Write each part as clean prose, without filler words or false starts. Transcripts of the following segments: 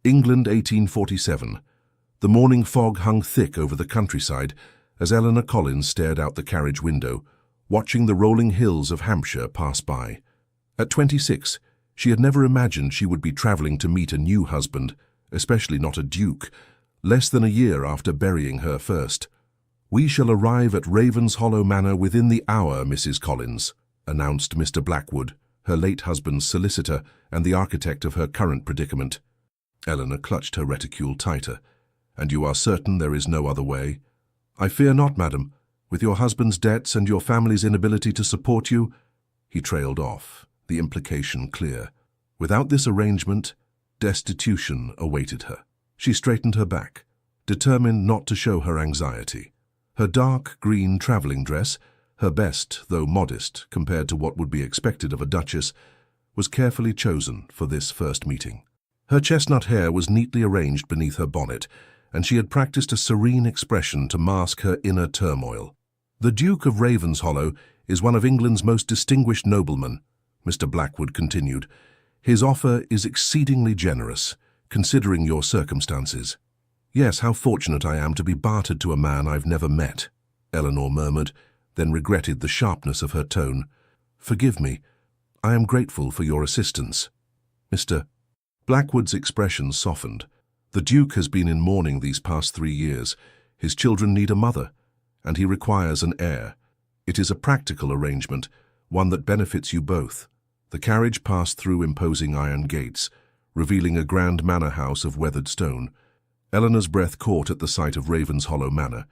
England 1847. The morning fog hung thick over the countryside as Eleanor Collins stared out the carriage window, watching the rolling hills of Hampshire pass by. At 26, she had never imagined she would be travelling to meet a new husband, especially not a duke, less than a year after burying her first. "We shall arrive at Ravenshollow Manor within the hour, Mrs. Collins," announced Mr. Blackwood, her late husband's solicitor and the architect of her current predicament. Eleanor clutched her reticule tighter. "And you are certain there is no other way?" "I fear not, madam. With your husband's debts and your family's inability to support you—" He trailed off, the implication clear. Without this arrangement, destitution awaited her. She straightened her back, determined not to show her anxiety. Her dark green travelling dress, her best, though modest, compared to what would be expected of a duchess, was carefully chosen for this first meeting. Her chestnut hair was neatly arranged beneath her bonnet, and she had practiced a serene expression to mask her inner turmoil. "The Duke of Ravenshollow is one of England's most distinguished noblemen," Mr. Blackwood continued. "His offer is exceedingly generous, considering your circumstances." "Yes, how fortunate I am to be bartered to a man I've never met," Eleanor murmured, then regretted the sharpness of her tone. "Forgive me. I am grateful for your assistance." Mr. Blackwood's expression softened. "The Duke has been in mourning these past 3 years. His children need a mother, and he requires an heir. It is a practical arrangement, one that benefits you both." The carriage passed through imposing iron gates, revealing a grand manor house of weathered stone. Eleanor's breath caught at the sight of Ravenshollow Manor.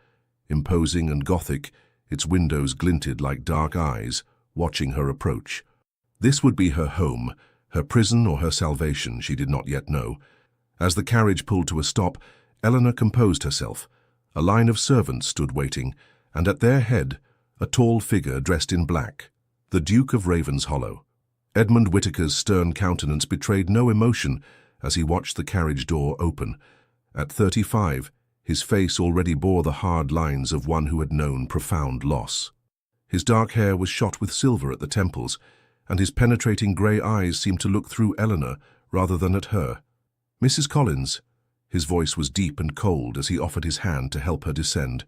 Imposing and Gothic, its windows glinted like dark eyes, watching her approach. This would be her home, her prison or her salvation, she did not yet know. As the carriage pulled to a stop, Eleanor composed herself. A line of servants stood waiting, and at their head, a tall figure dressed in black, the Duke of Ravenshollow. Edmund Whittaker's stern countenance betrayed no emotion as he watched the carriage door open. At 35, his face already bore the hard lines of one who had known profound loss. His dark hair was shot with silver at the temples, and his penetrating grey eyes seemed to look through Eleanor rather than at her. "Mrs. Collins," his voice was deep and cold as he offered his hand to help her descend.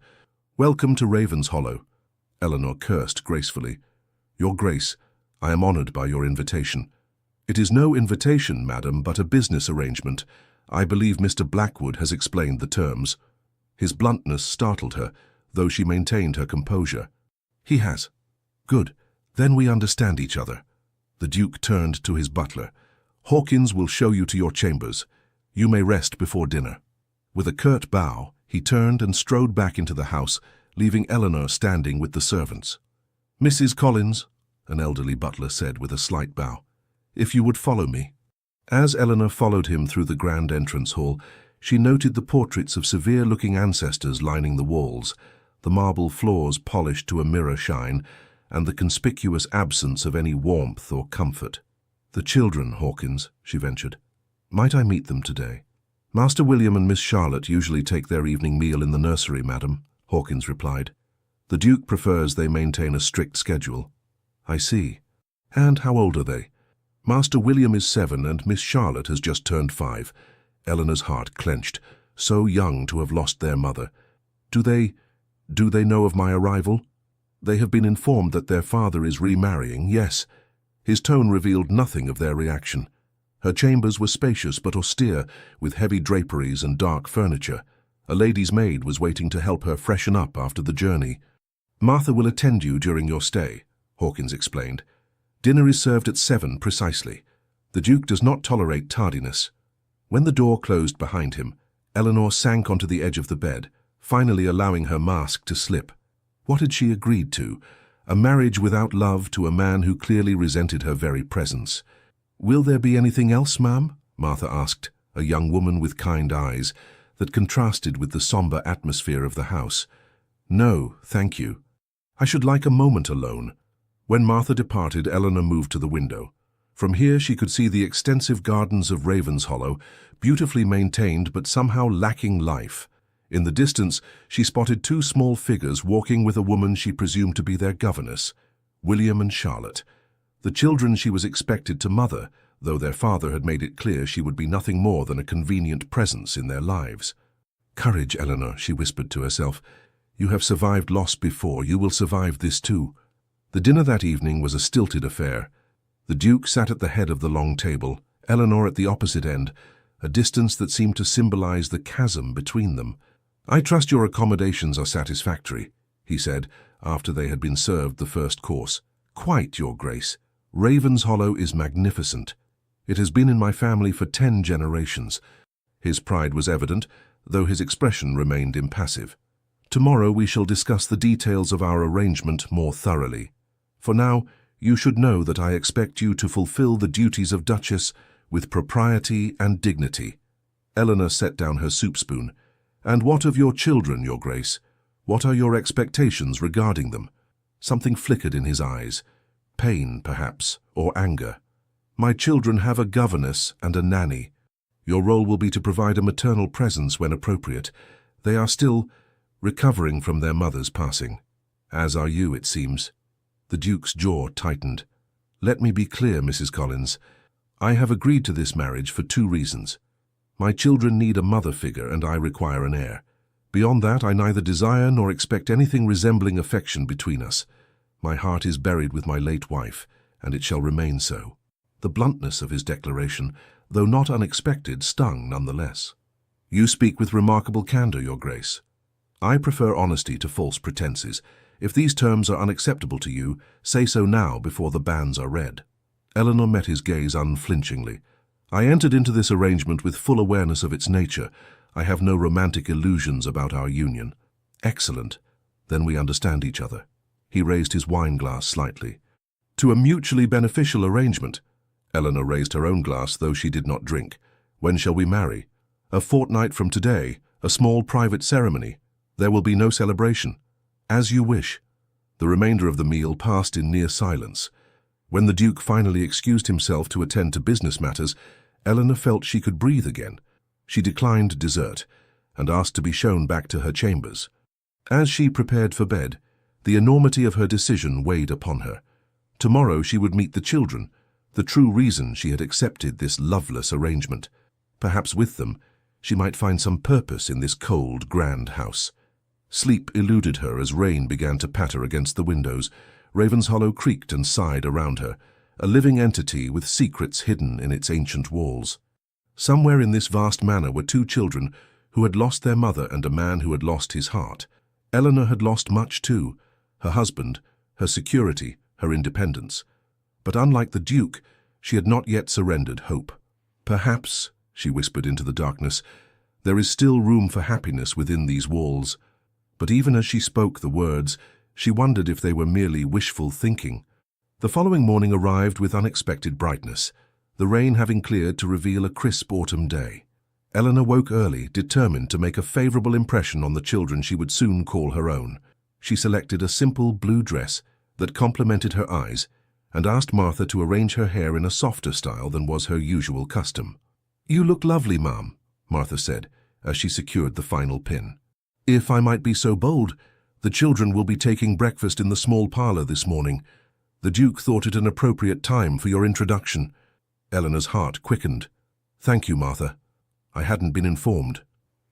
"Welcome to Ravenshollow." Eleanor cursed gracefully. "Your Grace, I am honoured by your invitation." "It is no invitation, madam, but a business arrangement. I believe Mr. Blackwood has explained the terms." His bluntness startled her, though she maintained her composure. "He has. Good. Then we understand each other." The Duke turned to his butler. "Hawkins will show you to your chambers. You may rest before dinner." With a curt bow, he turned and strode back into the house, leaving Eleanor standing with the servants. "Mrs. Collins," an elderly butler said with a slight bow, "if you would follow me." As Eleanor followed him through the grand entrance hall, she noted the portraits of severe-looking ancestors lining the walls, the marble floors polished to a mirror shine, and the conspicuous absence of any warmth or comfort. "The children, Hawkins," she ventured. "Might I meet them today?" "Master William and Miss Charlotte usually take their evening meal in the nursery, madam," Hawkins replied. "The Duke prefers they maintain a strict schedule." "I see. And how old are they?" "Master William is 7 and Miss Charlotte has just turned 5. Eleanor's heart clenched. So young to have lost their mother. Do they know of my arrival?" "They have been informed that their father is remarrying, yes." His tone revealed nothing of their reaction. Her chambers were spacious but austere, with heavy draperies and dark furniture. A lady's maid was waiting to help her freshen up after the journey. "Martha will attend you during your stay," Hawkins explained. "Dinner is served at 7 precisely. The Duke does not tolerate tardiness." When the door closed behind him, Eleanor sank onto the edge of the bed, finally allowing her mask to slip. What had she agreed to? A marriage without love to a man who clearly resented her very presence. "Will there be anything else, ma'am?" Martha asked, a young woman with kind eyes that contrasted with the sombre atmosphere of the house. "No, thank you. I should like a moment alone." When Martha departed, Eleanor moved to the window. From here she could see the extensive gardens of Ravenshollow, beautifully maintained but somehow lacking life. In the distance, she spotted 2 small figures walking with a woman she presumed to be their governess, William and Charlotte. The children she was expected to mother, though their father had made it clear she would be nothing more than a convenient presence in their lives. "Courage, Eleanor," she whispered to herself. "You have survived loss before, you will survive this too." The dinner that evening was a stilted affair. The Duke sat at the head of the long table, Eleanor at the opposite end, a distance that seemed to symbolize the chasm between them. "I trust your accommodations are satisfactory," he said, after they had been served the first course. "Quite, Your Grace. Ravenshollow is magnificent. It has been in my family for 10 generations. His pride was evident, though his expression remained impassive. "Tomorrow we shall discuss the details of our arrangement more thoroughly. For now, you should know that I expect you to fulfill the duties of Duchess with propriety and dignity." Eleanor set down her soup spoon. "And what of your children, Your Grace? What are your expectations regarding them?" Something flickered in his eyes. Pain, perhaps, or anger. "My children have a governess and a nanny. Your role will be to provide a maternal presence when appropriate. They are still recovering from their mother's passing. As are you, it seems." The Duke's jaw tightened. "Let me be clear, Mrs. Collins. I have agreed to this marriage for 2 reasons. My children need a mother figure and I require an heir. Beyond that, I neither desire nor expect anything resembling affection between us. My heart is buried with my late wife, and it shall remain so." The bluntness of his declaration, though not unexpected, stung nonetheless. "You speak with remarkable candor, Your Grace. I prefer honesty to false pretenses. If these terms are unacceptable to you, say so now before the bans are read." Eleanor met his gaze unflinchingly. "I entered into this arrangement with full awareness of its nature. I have no romantic illusions about our union." "Excellent. Then we understand each other." He raised his wine glass slightly. "To a mutually beneficial arrangement." Eleanor raised her own glass, though she did not drink. "When shall we marry?" "A fortnight from today, a small private ceremony. There will be no celebration." "As you wish." The remainder of the meal passed in near silence. When the Duke finally excused himself to attend to business matters, Eleanor felt she could breathe again. She declined dessert and asked to be shown back to her chambers. As she prepared for bed, the enormity of her decision weighed upon her. Tomorrow she would meet the children, the true reason she had accepted this loveless arrangement. Perhaps with them, she might find some purpose in this cold, grand house. Sleep eluded her as rain began to patter against the windows. Ravenshollow creaked and sighed around her, a living entity with secrets hidden in its ancient walls. Somewhere in this vast manor were 2 children who had lost their mother and a man who had lost his heart. Eleanor had lost much too, her husband, her security, her independence. But unlike the Duke, she had not yet surrendered hope. "Perhaps," she whispered into the darkness, "there is still room for happiness within these walls." But even as she spoke the words, she wondered if they were merely wishful thinking. The following morning arrived with unexpected brightness, the rain having cleared to reveal a crisp autumn day. Eleanor woke early, determined to make a favorable impression on the children she would soon call her own. She selected a simple blue dress that complemented her eyes and asked Martha to arrange her hair in a softer style than was her usual custom. "You look lovely, ma'am," Martha said, as she secured the final pin. "If I might be so bold, the children will be taking breakfast in the small parlor this morning. The Duke thought it an appropriate time for your introduction." Eleanor's heart quickened. "Thank you, Martha. I hadn't been informed."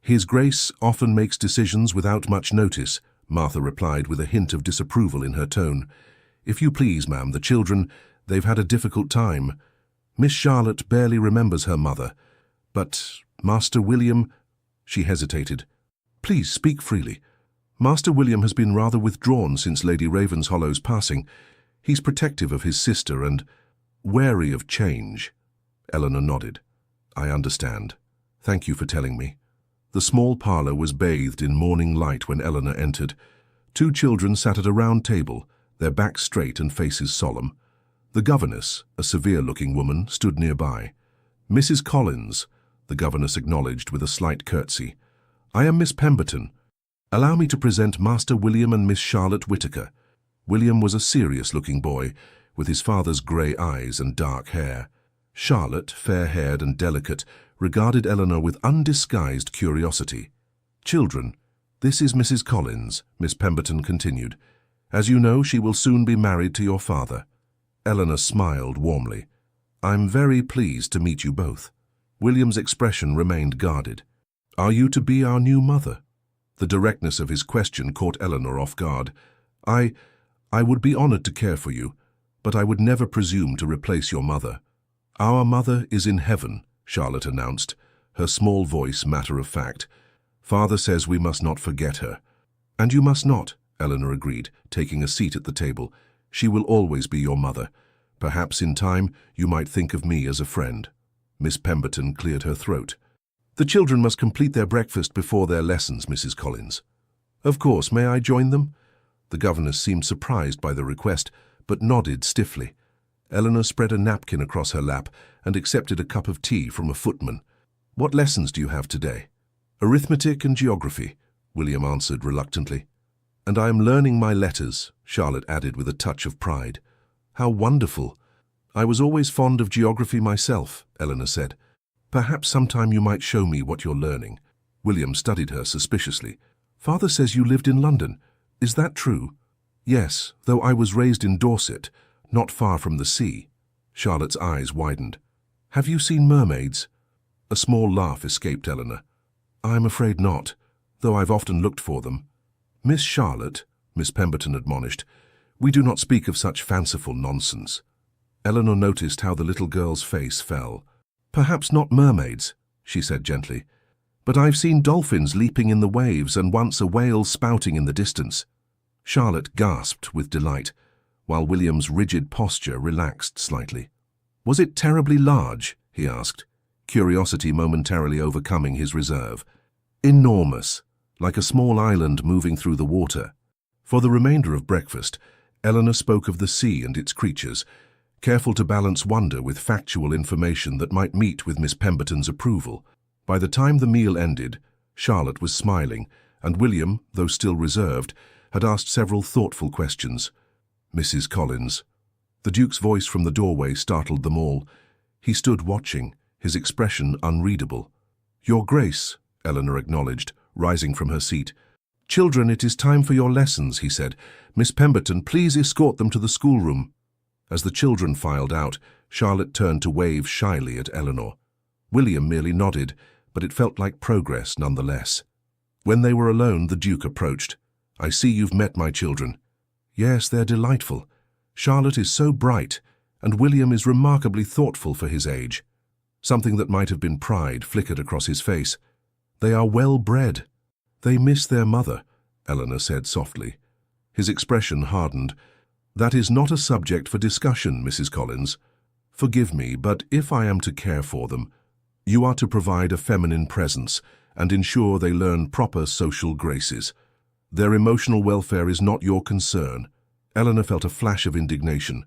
"His Grace often makes decisions without much notice," Martha replied with a hint of disapproval in her tone. "If you please, ma'am, the children, they've had a difficult time. Miss Charlotte barely remembers her mother. But Master William—" She hesitated. "Please speak freely. Master William has been rather withdrawn since Lady Ravenshollow's passing. He's protective of his sister and wary of change." Eleanor nodded. "I understand. Thank you for telling me." The small parlor was bathed in morning light when Eleanor entered. 2 children sat at a round table, their backs straight and faces solemn. The governess, a severe-looking woman, stood nearby. "Mrs. Collins," the governess acknowledged with a slight curtsy. "I am Miss Pemberton. Allow me to present Master William and Miss Charlotte Whittaker." William was a serious-looking boy, with his father's grey eyes and dark hair. Charlotte, fair-haired and delicate, regarded Eleanor with undisguised curiosity. "Children, this is Mrs. Collins," Miss Pemberton continued. "As you know, she will soon be married to your father." Eleanor smiled warmly. "I'm very pleased to meet you both." William's expression remained guarded. "Are you to be our new mother?" The directness of his question caught Eleanor off guard. I would be honored to care for you, but I would never presume to replace your mother." "Our mother is in heaven," Charlotte announced, her small voice matter of fact. "Father says we must not forget her." "And you must not," Eleanor agreed, taking a seat at the table. "She will always be your mother. Perhaps in time you might think of me as a friend." Miss Pemberton cleared her throat. "The children must complete their breakfast before their lessons, Mrs. Collins." "Of course, may I join them?" The governess seemed surprised by the request, but nodded stiffly. Eleanor spread a napkin across her lap and accepted a cup of tea from a footman. "What lessons do you have today?" "Arithmetic and geography," William answered reluctantly. "And I am learning my letters," Charlotte added with a touch of pride. "How wonderful! I was always fond of geography myself," Eleanor said. "Perhaps sometime you might show me what you're learning." William studied her suspiciously. "Father says you lived in London. Is that true?" "Yes, though I was raised in Dorset, not far from the sea." Charlotte's eyes widened. "Have you seen mermaids?" A small laugh escaped Eleanor. "I'm afraid not, though I've often looked for them." "Miss Charlotte," Miss Pemberton admonished, "we do not speak of such fanciful nonsense." Eleanor noticed how the little girl's face fell. "Perhaps not mermaids," she said gently, "but I've seen dolphins leaping in the waves and once a whale spouting in the distance." Charlotte gasped with delight, while William's rigid posture relaxed slightly. "Was it terribly large?" he asked, curiosity momentarily overcoming his reserve. "Enormous, like a small island moving through the water." For the remainder of breakfast, Eleanor spoke of the sea and its creatures, careful to balance wonder with factual information that might meet with Miss Pemberton's approval. By the time the meal ended, Charlotte was smiling, and William, though still reserved, had asked several thoughtful questions. "Mrs. Collins." The Duke's voice from the doorway startled them all. He stood watching, his expression unreadable. "Your Grace," Eleanor acknowledged, rising from her seat. "Children, it is time for your lessons," he said. "Miss Pemberton, please escort them to the schoolroom." As the children filed out, Charlotte turned to wave shyly at Eleanor. William merely nodded, but it felt like progress nonetheless. When they were alone, the Duke approached. "I see you've met my children." "Yes, they're delightful. Charlotte is so bright, and William is remarkably thoughtful for his age." Something that might have been pride flickered across his face. "They are well bred." "They miss their mother," Eleanor said softly. His expression hardened. "That is not a subject for discussion, Mrs. Collins. Forgive me, but if I am to care for them, you are to provide a feminine presence and ensure they learn proper social graces. Their emotional welfare is not your concern." Eleanor felt a flash of indignation.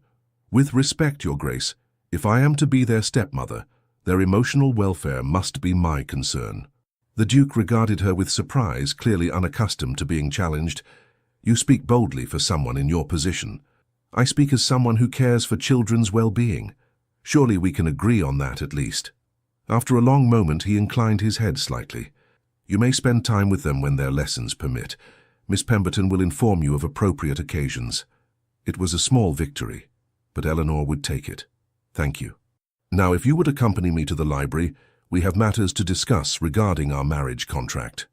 "With respect, Your Grace, if I am to be their stepmother, their emotional welfare must be my concern." The Duke regarded her with surprise, clearly unaccustomed to being challenged. "You speak boldly for someone in your position." "I speak as someone who cares for children's well-being. Surely we can agree on that at least." After a long moment, he inclined his head slightly. "You may spend time with them when their lessons permit. Miss Pemberton will inform you of appropriate occasions." It was a small victory, but Eleanor would take it. "Thank you. Now, if you would accompany me to the library, we have matters to discuss regarding our marriage contract."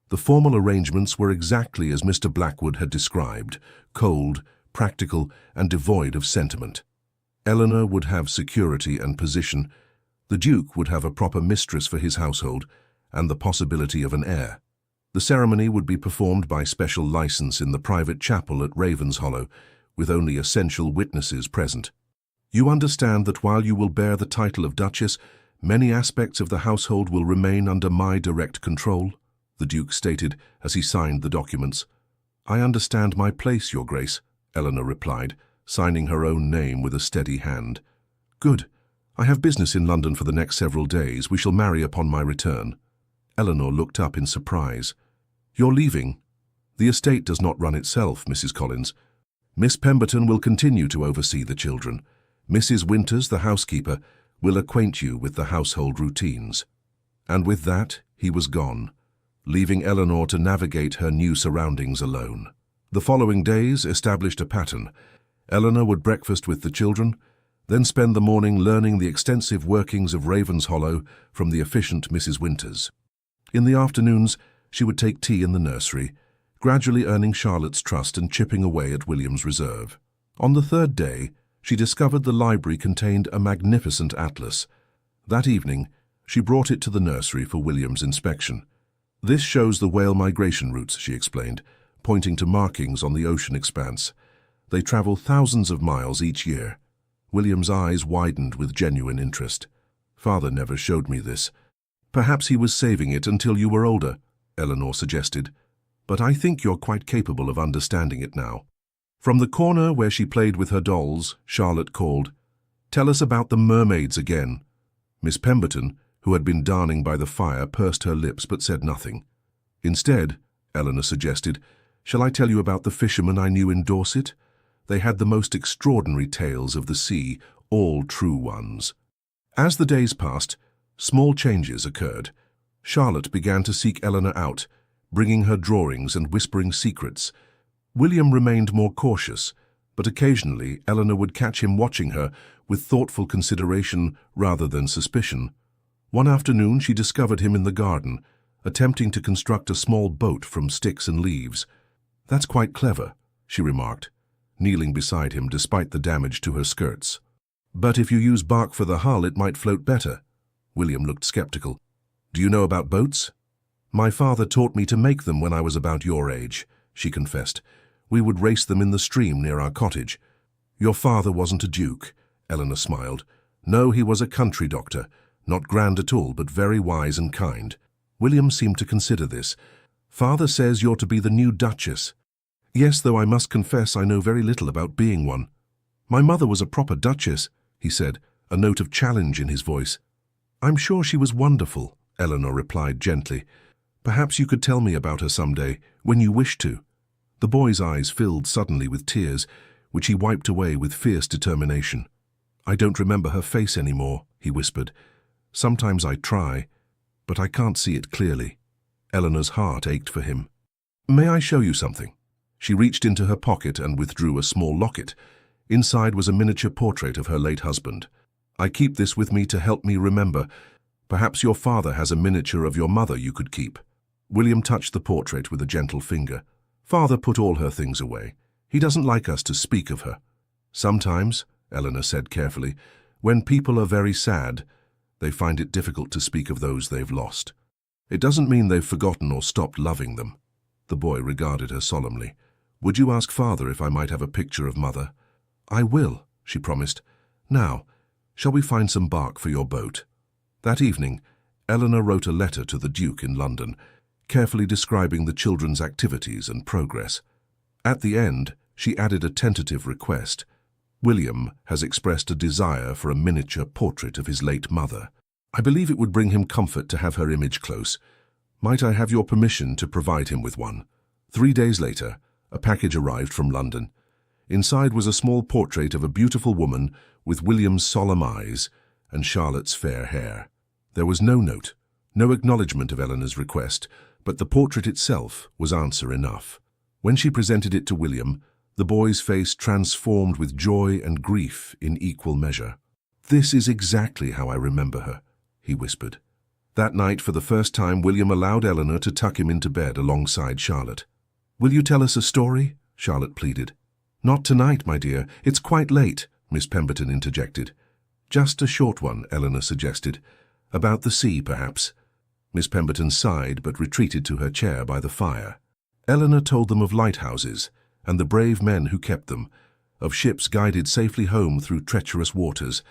The formal arrangements were exactly as Mr. Blackwood had described, cold, practical, and devoid of sentiment. Eleanor would have security and position. The Duke would have a proper mistress for his household and the possibility of an heir. The ceremony would be performed by special license in the private chapel at Ravenshollow, with only essential witnesses present. "You understand that while you will bear the title of Duchess, many aspects of the household will remain under my direct control," the Duke stated as he signed the documents. "I understand my place, Your Grace," Eleanor replied, signing her own name with a steady hand. "Good. I have business in London for the next several days. We shall marry upon my return." Eleanor looked up in surprise. "You're leaving?" "The estate does not run itself, Mrs. Collins. Miss Pemberton will continue to oversee the children. Mrs. Winters, the housekeeper, will acquaint you with the household routines." And with that, he was gone, leaving Eleanor to navigate her new surroundings alone. The following days established a pattern. Eleanor would breakfast with the children, then spend the morning learning the extensive workings of Ravenshollow from the efficient Mrs. Winters. In the afternoons, she would take tea in the nursery, gradually earning Charlotte's trust and chipping away at William's reserve. On the third day, she discovered the library contained a magnificent atlas. That evening, she brought it to the nursery for William's inspection. "This shows the whale migration routes," she explained, pointing to markings on the ocean expanse. "They travel thousands of miles each year." William's eyes widened with genuine interest. "Father never showed me this." "Perhaps he was saving it until you were older," Eleanor suggested. "But I think you're quite capable of understanding it now." From the corner where she played with her dolls, Charlotte called, "Tell us about the mermaids again." Miss Pemberton, who had been darning by the fire, pursed her lips but said nothing. "Instead," Eleanor suggested, "shall I tell you about the fishermen I knew in Dorset? They had the most extraordinary tales of the sea, all true ones." As the days passed, small changes occurred. Charlotte began to seek Eleanor out, bringing her drawings and whispering secrets. William remained more cautious, but occasionally Eleanor would catch him watching her with thoughtful consideration rather than suspicion. One afternoon she discovered him in the garden, attempting to construct a small boat from sticks and leaves. "That's quite clever," she remarked, kneeling beside him despite the damage to her skirts. "But if you use bark for the hull, it might float better." William looked skeptical. "Do you know about boats?" "My father taught me to make them when I was about your age," she confessed. "We would race them in the stream near our cottage." "Your father wasn't a duke," Eleanor smiled. "No, he was a country doctor, not grand at all, but very wise and kind." William seemed to consider this. "Father says you're to be the new Duchess." "Yes, though I must confess I know very little about being one." "My mother was a proper Duchess," he said, a note of challenge in his voice. "I'm sure she was wonderful," Eleanor replied gently. "Perhaps you could tell me about her someday, when you wish to." The boy's eyes filled suddenly with tears, which he wiped away with fierce determination. "I don't remember her face anymore," he whispered. "Sometimes I try, but I can't see it clearly." Eleanor's heart ached for him. "May I show you something?" She reached into her pocket and withdrew a small locket. Inside was a miniature portrait of her late husband. "I keep this with me to help me remember. Perhaps your father has a miniature of your mother you could keep." William touched the portrait with a gentle finger. "Father put all her things away. He doesn't like us to speak of her." "Sometimes," Eleanor said carefully, "when people are very sad, they find it difficult to speak of those they've lost. It doesn't mean they've forgotten or stopped loving them." The boy regarded her solemnly. "Would you ask Father if I might have a picture of Mother?" "I will," she promised. "Now, shall we find some bark for your boat?" That evening, Eleanor wrote a letter to the Duke in London, carefully describing the children's activities and progress. At the end, she added a tentative request. "William has expressed a desire for a miniature portrait of his late mother. I believe it would bring him comfort to have her image close. Might I have your permission to provide him with one?" 3 days later, a package arrived from London. Inside was a small portrait of a beautiful woman with William's solemn eyes and Charlotte's fair hair. There was no note, no acknowledgement of Eleanor's request, but the portrait itself was answer enough. When she presented it to William, the boy's face transformed with joy and grief in equal measure. "This is exactly how I remember her," he whispered. That night, for the first time, William allowed Eleanor to tuck him into bed alongside Charlotte. "Will you tell us a story?" Charlotte pleaded. "Not tonight, my dear. It's quite late," Miss Pemberton interjected. "Just a short one," Eleanor suggested. "About the sea, perhaps." Miss Pemberton sighed but retreated to her chair by the fire. Eleanor told them of lighthouses and the brave men who kept them, of ships guided safely home through treacherous waters.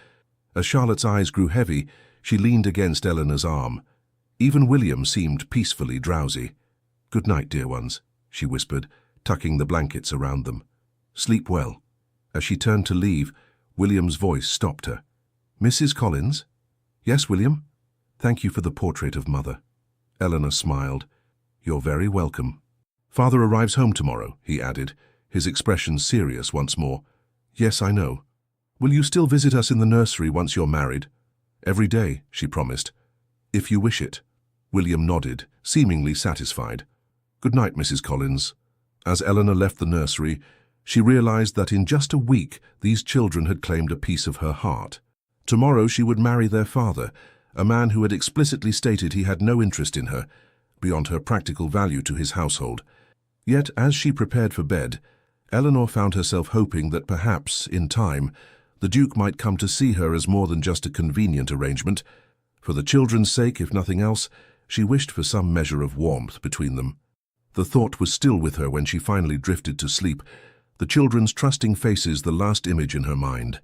As Charlotte's eyes grew heavy, she leaned against Eleanor's arm. Even William seemed peacefully drowsy. "Good night, dear ones," she whispered, tucking the blankets around them. "Sleep well." As she turned to leave, William's voice stopped her. "Mrs. Collins?" "Yes, William?" "Thank you for the portrait of Mother." Eleanor smiled. "You're very welcome." "Father arrives home tomorrow," he added, his expression serious once more. "Yes, I know. Will you still visit us in the nursery once you're married?" "Every day," she promised. "If you wish it." William nodded, seemingly satisfied. "Good night, Mrs. Collins." As Eleanor left the nursery, She realized that in just a week these children had claimed a piece of her heart. Tomorrow she would marry their father, a man who had explicitly stated he had no interest in her, beyond her practical value to his household. Yet, as she prepared for bed, Eleanor found herself hoping that perhaps, in time, the Duke might come to see her as more than just a convenient arrangement. For the children's sake, if nothing else, she wished for some measure of warmth between them. The thought was still with her when she finally drifted to sleep, the children's trusting faces the last image in her mind.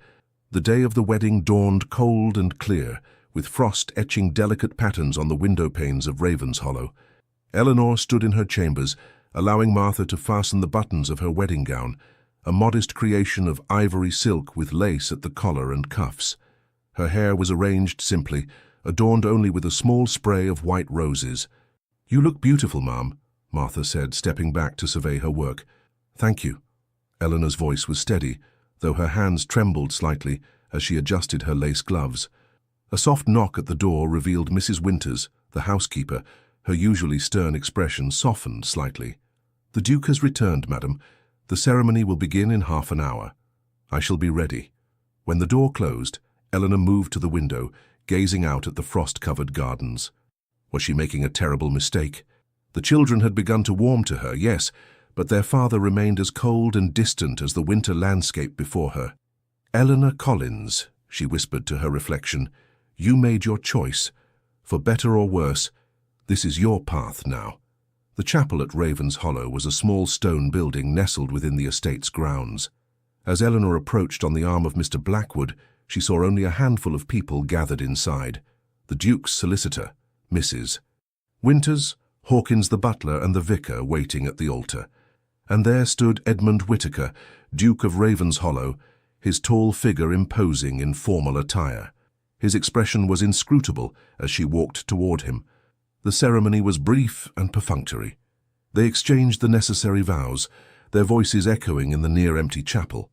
The day of the wedding dawned cold and clear, with frost etching delicate patterns on the window panes of Ravenshollow. Eleanor stood in her chambers, allowing Martha to fasten the buttons of her wedding gown, a modest creation of ivory silk with lace at the collar and cuffs. Her hair was arranged simply, adorned only with a small spray of white roses. "You look beautiful, Ma'am," Martha said, stepping back to survey her work. "Thank you." Eleanor's voice was steady, though her hands trembled slightly as she adjusted her lace gloves. A soft knock at the door revealed Mrs. Winters, the housekeeper. Her usually stern expression softened slightly. "The Duke has returned, madam. The ceremony will begin in half an hour. I shall be ready." When the door closed, Eleanor moved to the window, gazing out at the frost-covered gardens. Was she making a terrible mistake? The children had begun to warm to her, yes, but their father remained as cold and distant as the winter landscape before her. "Eleanor Collins," she whispered to her reflection, "you made your choice. For better or worse, this is your path now." The chapel at Ravenshollow was a small stone building nestled within the estate's grounds. As Eleanor approached on the arm of Mr. Blackwood, she saw only a handful of people gathered inside. The Duke's solicitor, Mrs. Winters, Hawkins the butler and the vicar waiting at the altar. And there stood Edmund Whittaker, Duke of Ravenshollow, his tall figure imposing in formal attire. His expression was inscrutable as she walked toward him. The ceremony was brief and perfunctory. They exchanged the necessary vows, their voices echoing in the near-empty chapel.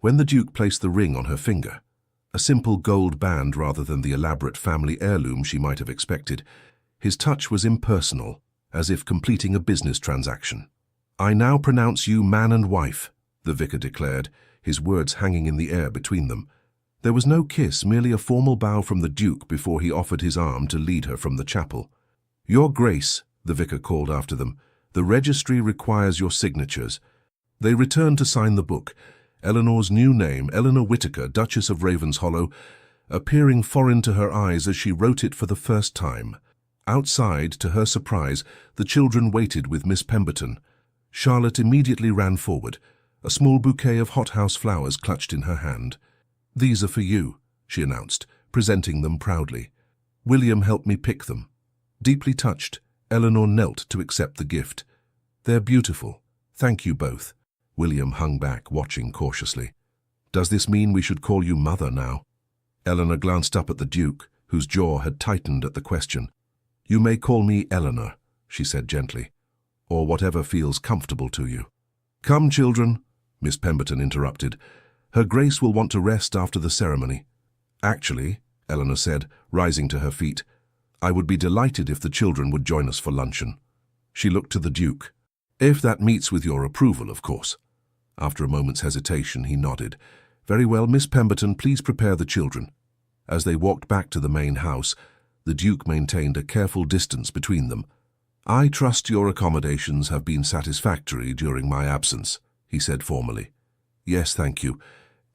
When the Duke placed the ring on her finger, a simple gold band rather than the elaborate family heirloom she might have expected, his touch was impersonal, as if completing a business transaction. "I now pronounce you man and wife," the vicar declared, his words hanging in the air between them. There was no kiss, merely a formal bow from the Duke before he offered his arm to lead her from the chapel. "Your Grace," the vicar called after them, "the registry requires your signatures." They returned to sign the book, Eleanor's new name, Eleanor Whittaker, Duchess of Ravenshollow, appearing foreign to her eyes as she wrote it for the first time. Outside, to her surprise, the children waited with Miss Pemberton. Charlotte immediately ran forward, a small bouquet of hothouse flowers clutched in her hand. "These are for you," she announced, presenting them proudly. "William helped me pick them." Deeply touched, Eleanor knelt to accept the gift. "They're beautiful. Thank you both." William hung back, watching cautiously. "Does this mean we should call you Mother now?" Eleanor glanced up at the Duke, whose jaw had tightened at the question. "You may call me Eleanor," she said gently, "or whatever feels comfortable to you." "Come, children," Miss Pemberton interrupted. "Her Grace will want to rest after the ceremony." "Actually," Eleanor said, rising to her feet, "I would be delighted if the children would join us for luncheon." She looked to the Duke. "If that meets with your approval, of course." After a moment's hesitation, he nodded. "Very well, Miss Pemberton, please prepare the children." As they walked back to the main house, the Duke maintained a careful distance between them. "I trust your accommodations have been satisfactory during my absence," he said formally. "Yes, thank you.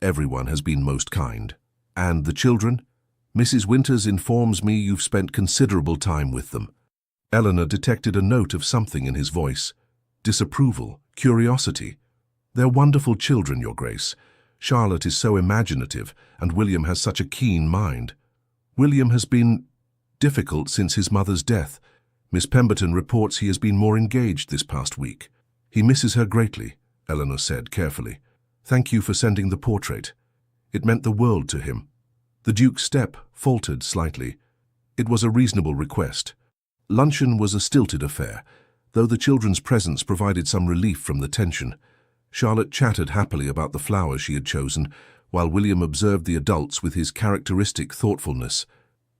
Everyone has been most kind." "And the children? Mrs. Winters informs me you've spent considerable time with them." Eleanor detected a note of something in his voice. Disapproval, curiosity. "They're wonderful children, Your Grace. Charlotte is so imaginative, and William has such a keen mind. William has been difficult since his mother's death. Miss Pemberton reports he has been more engaged this past week. He misses her greatly," Eleanor said carefully. "Thank you for sending the portrait. It meant the world to him." The Duke's step faltered slightly. It was a reasonable request. Luncheon was a stilted affair, though the children's presence provided some relief from the tension. Charlotte chattered happily about the flowers she had chosen, while William observed the adults with his characteristic thoughtfulness.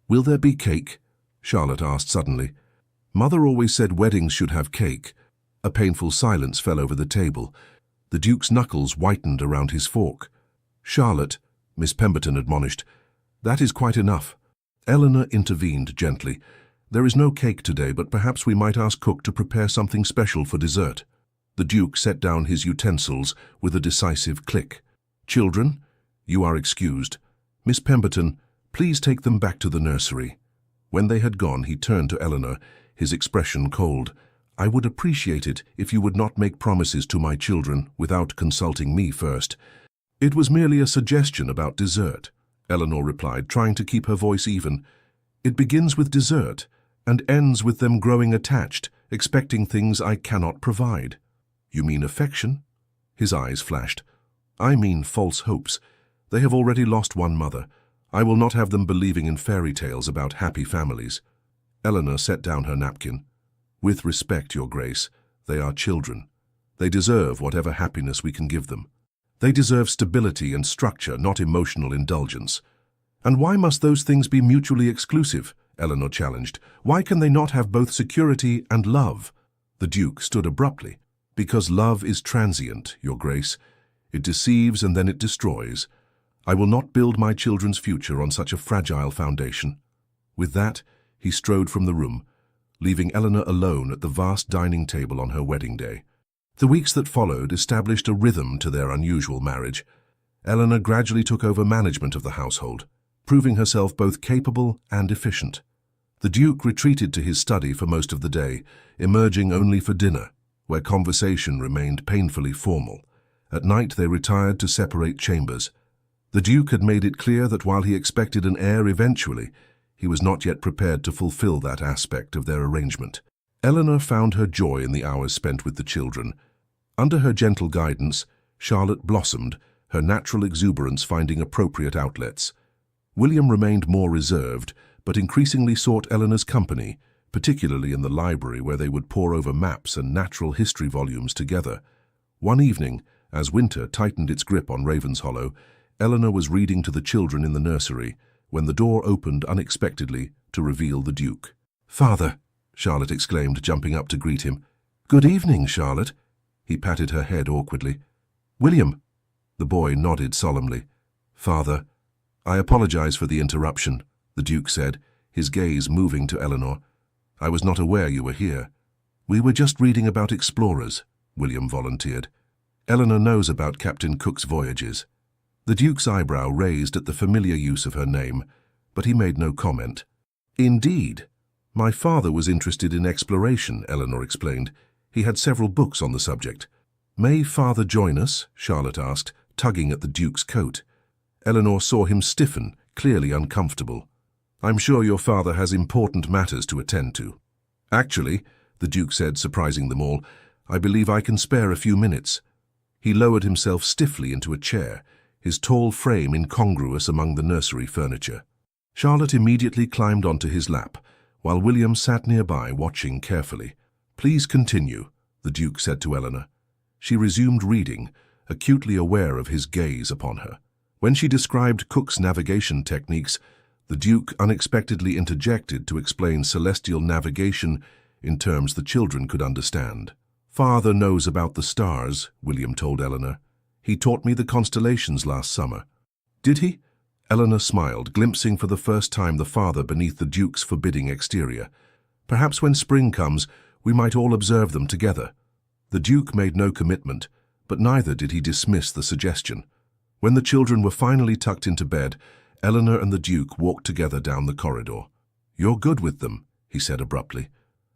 "Will there be cake?" Charlotte asked suddenly. "Mother always said weddings should have cake." A painful silence fell over the table. The Duke's knuckles whitened around his fork. "Charlotte," Miss Pemberton admonished, "that is quite enough." Eleanor intervened gently. "There is no cake today, but perhaps we might ask cook to prepare something special for dessert." The Duke set down his utensils with a decisive click. "Children, you are excused. Miss Pemberton, please take them back to the nursery." When they had gone, he turned to Eleanor, his expression cold. "I would appreciate it if you would not make promises to my children without consulting me first." "It was merely a suggestion about dessert," Eleanor replied, trying to keep her voice even. "It begins with dessert and ends with them growing attached, expecting things I cannot provide." "You mean affection?" His eyes flashed. "I mean false hopes. They have already lost one mother. I will not have them believing in fairy tales about happy families." Eleanor set down her napkin. "With respect, Your Grace, they are children. They deserve whatever happiness we can give them. They deserve stability and structure, not emotional indulgence." "And why must those things be mutually exclusive?" Eleanor challenged. "Why can they not have both security and love?" The Duke stood abruptly. "Because love is transient, Your Grace. It deceives and then it destroys. I will not build my children's future on such a fragile foundation." With that, he strode from the room, leaving Eleanor alone at the vast dining table on her wedding day. The weeks that followed established a rhythm to their unusual marriage. Eleanor gradually took over management of the household, proving herself both capable and efficient. The Duke retreated to his study for most of the day, emerging only for dinner, where conversation remained painfully formal. At night they retired to separate chambers. The Duke had made it clear that while he expected an heir eventually, he was not yet prepared to fulfill that aspect of their arrangement. Eleanor found her joy in the hours spent with the children. Under her gentle guidance, Charlotte blossomed, her natural exuberance finding appropriate outlets. William remained more reserved, but increasingly sought Eleanor's company, particularly in the library where they would pore over maps and natural history volumes together. One evening, as winter tightened its grip on Ravenshollow, Eleanor was reading to the children in the nursery when the door opened unexpectedly to reveal the Duke. "Father!" Charlotte exclaimed, jumping up to greet him. "Good evening, Charlotte." He patted her head awkwardly. "William!" The boy nodded solemnly. "Father, I apologize for the interruption," the Duke said, his gaze moving to Eleanor. "I was not aware you were here." "We were just reading about explorers," William volunteered. "Eleanor knows about Captain Cook's voyages." The Duke's eyebrow raised at the familiar use of her name, but he made no comment. "Indeed. My father was interested in exploration," Eleanor explained. "He had several books on the subject." "May Father join us?" Charlotte asked, tugging at the Duke's coat. Eleanor saw him stiffen, clearly uncomfortable. "I'm sure your father has important matters to attend to." "Actually," the Duke said, surprising them all, "I believe I can spare a few minutes." He lowered himself stiffly into a chair, his tall frame incongruous among the nursery furniture. Charlotte immediately climbed onto his lap, while William sat nearby watching carefully. "Please continue," the Duke said to Eleanor. She resumed reading, acutely aware of his gaze upon her. When she described Cook's navigation techniques, the Duke unexpectedly interjected to explain celestial navigation in terms the children could understand. "Father knows about the stars," William told Eleanor. "He taught me the constellations last summer." "Did he?" Eleanor smiled, glimpsing for the first time the father beneath the Duke's forbidding exterior. "Perhaps when spring comes, we might all observe them together." The Duke made no commitment, but neither did he dismiss the suggestion. When the children were finally tucked into bed, Eleanor and the Duke walked together down the corridor. "You're good with them," he said abruptly.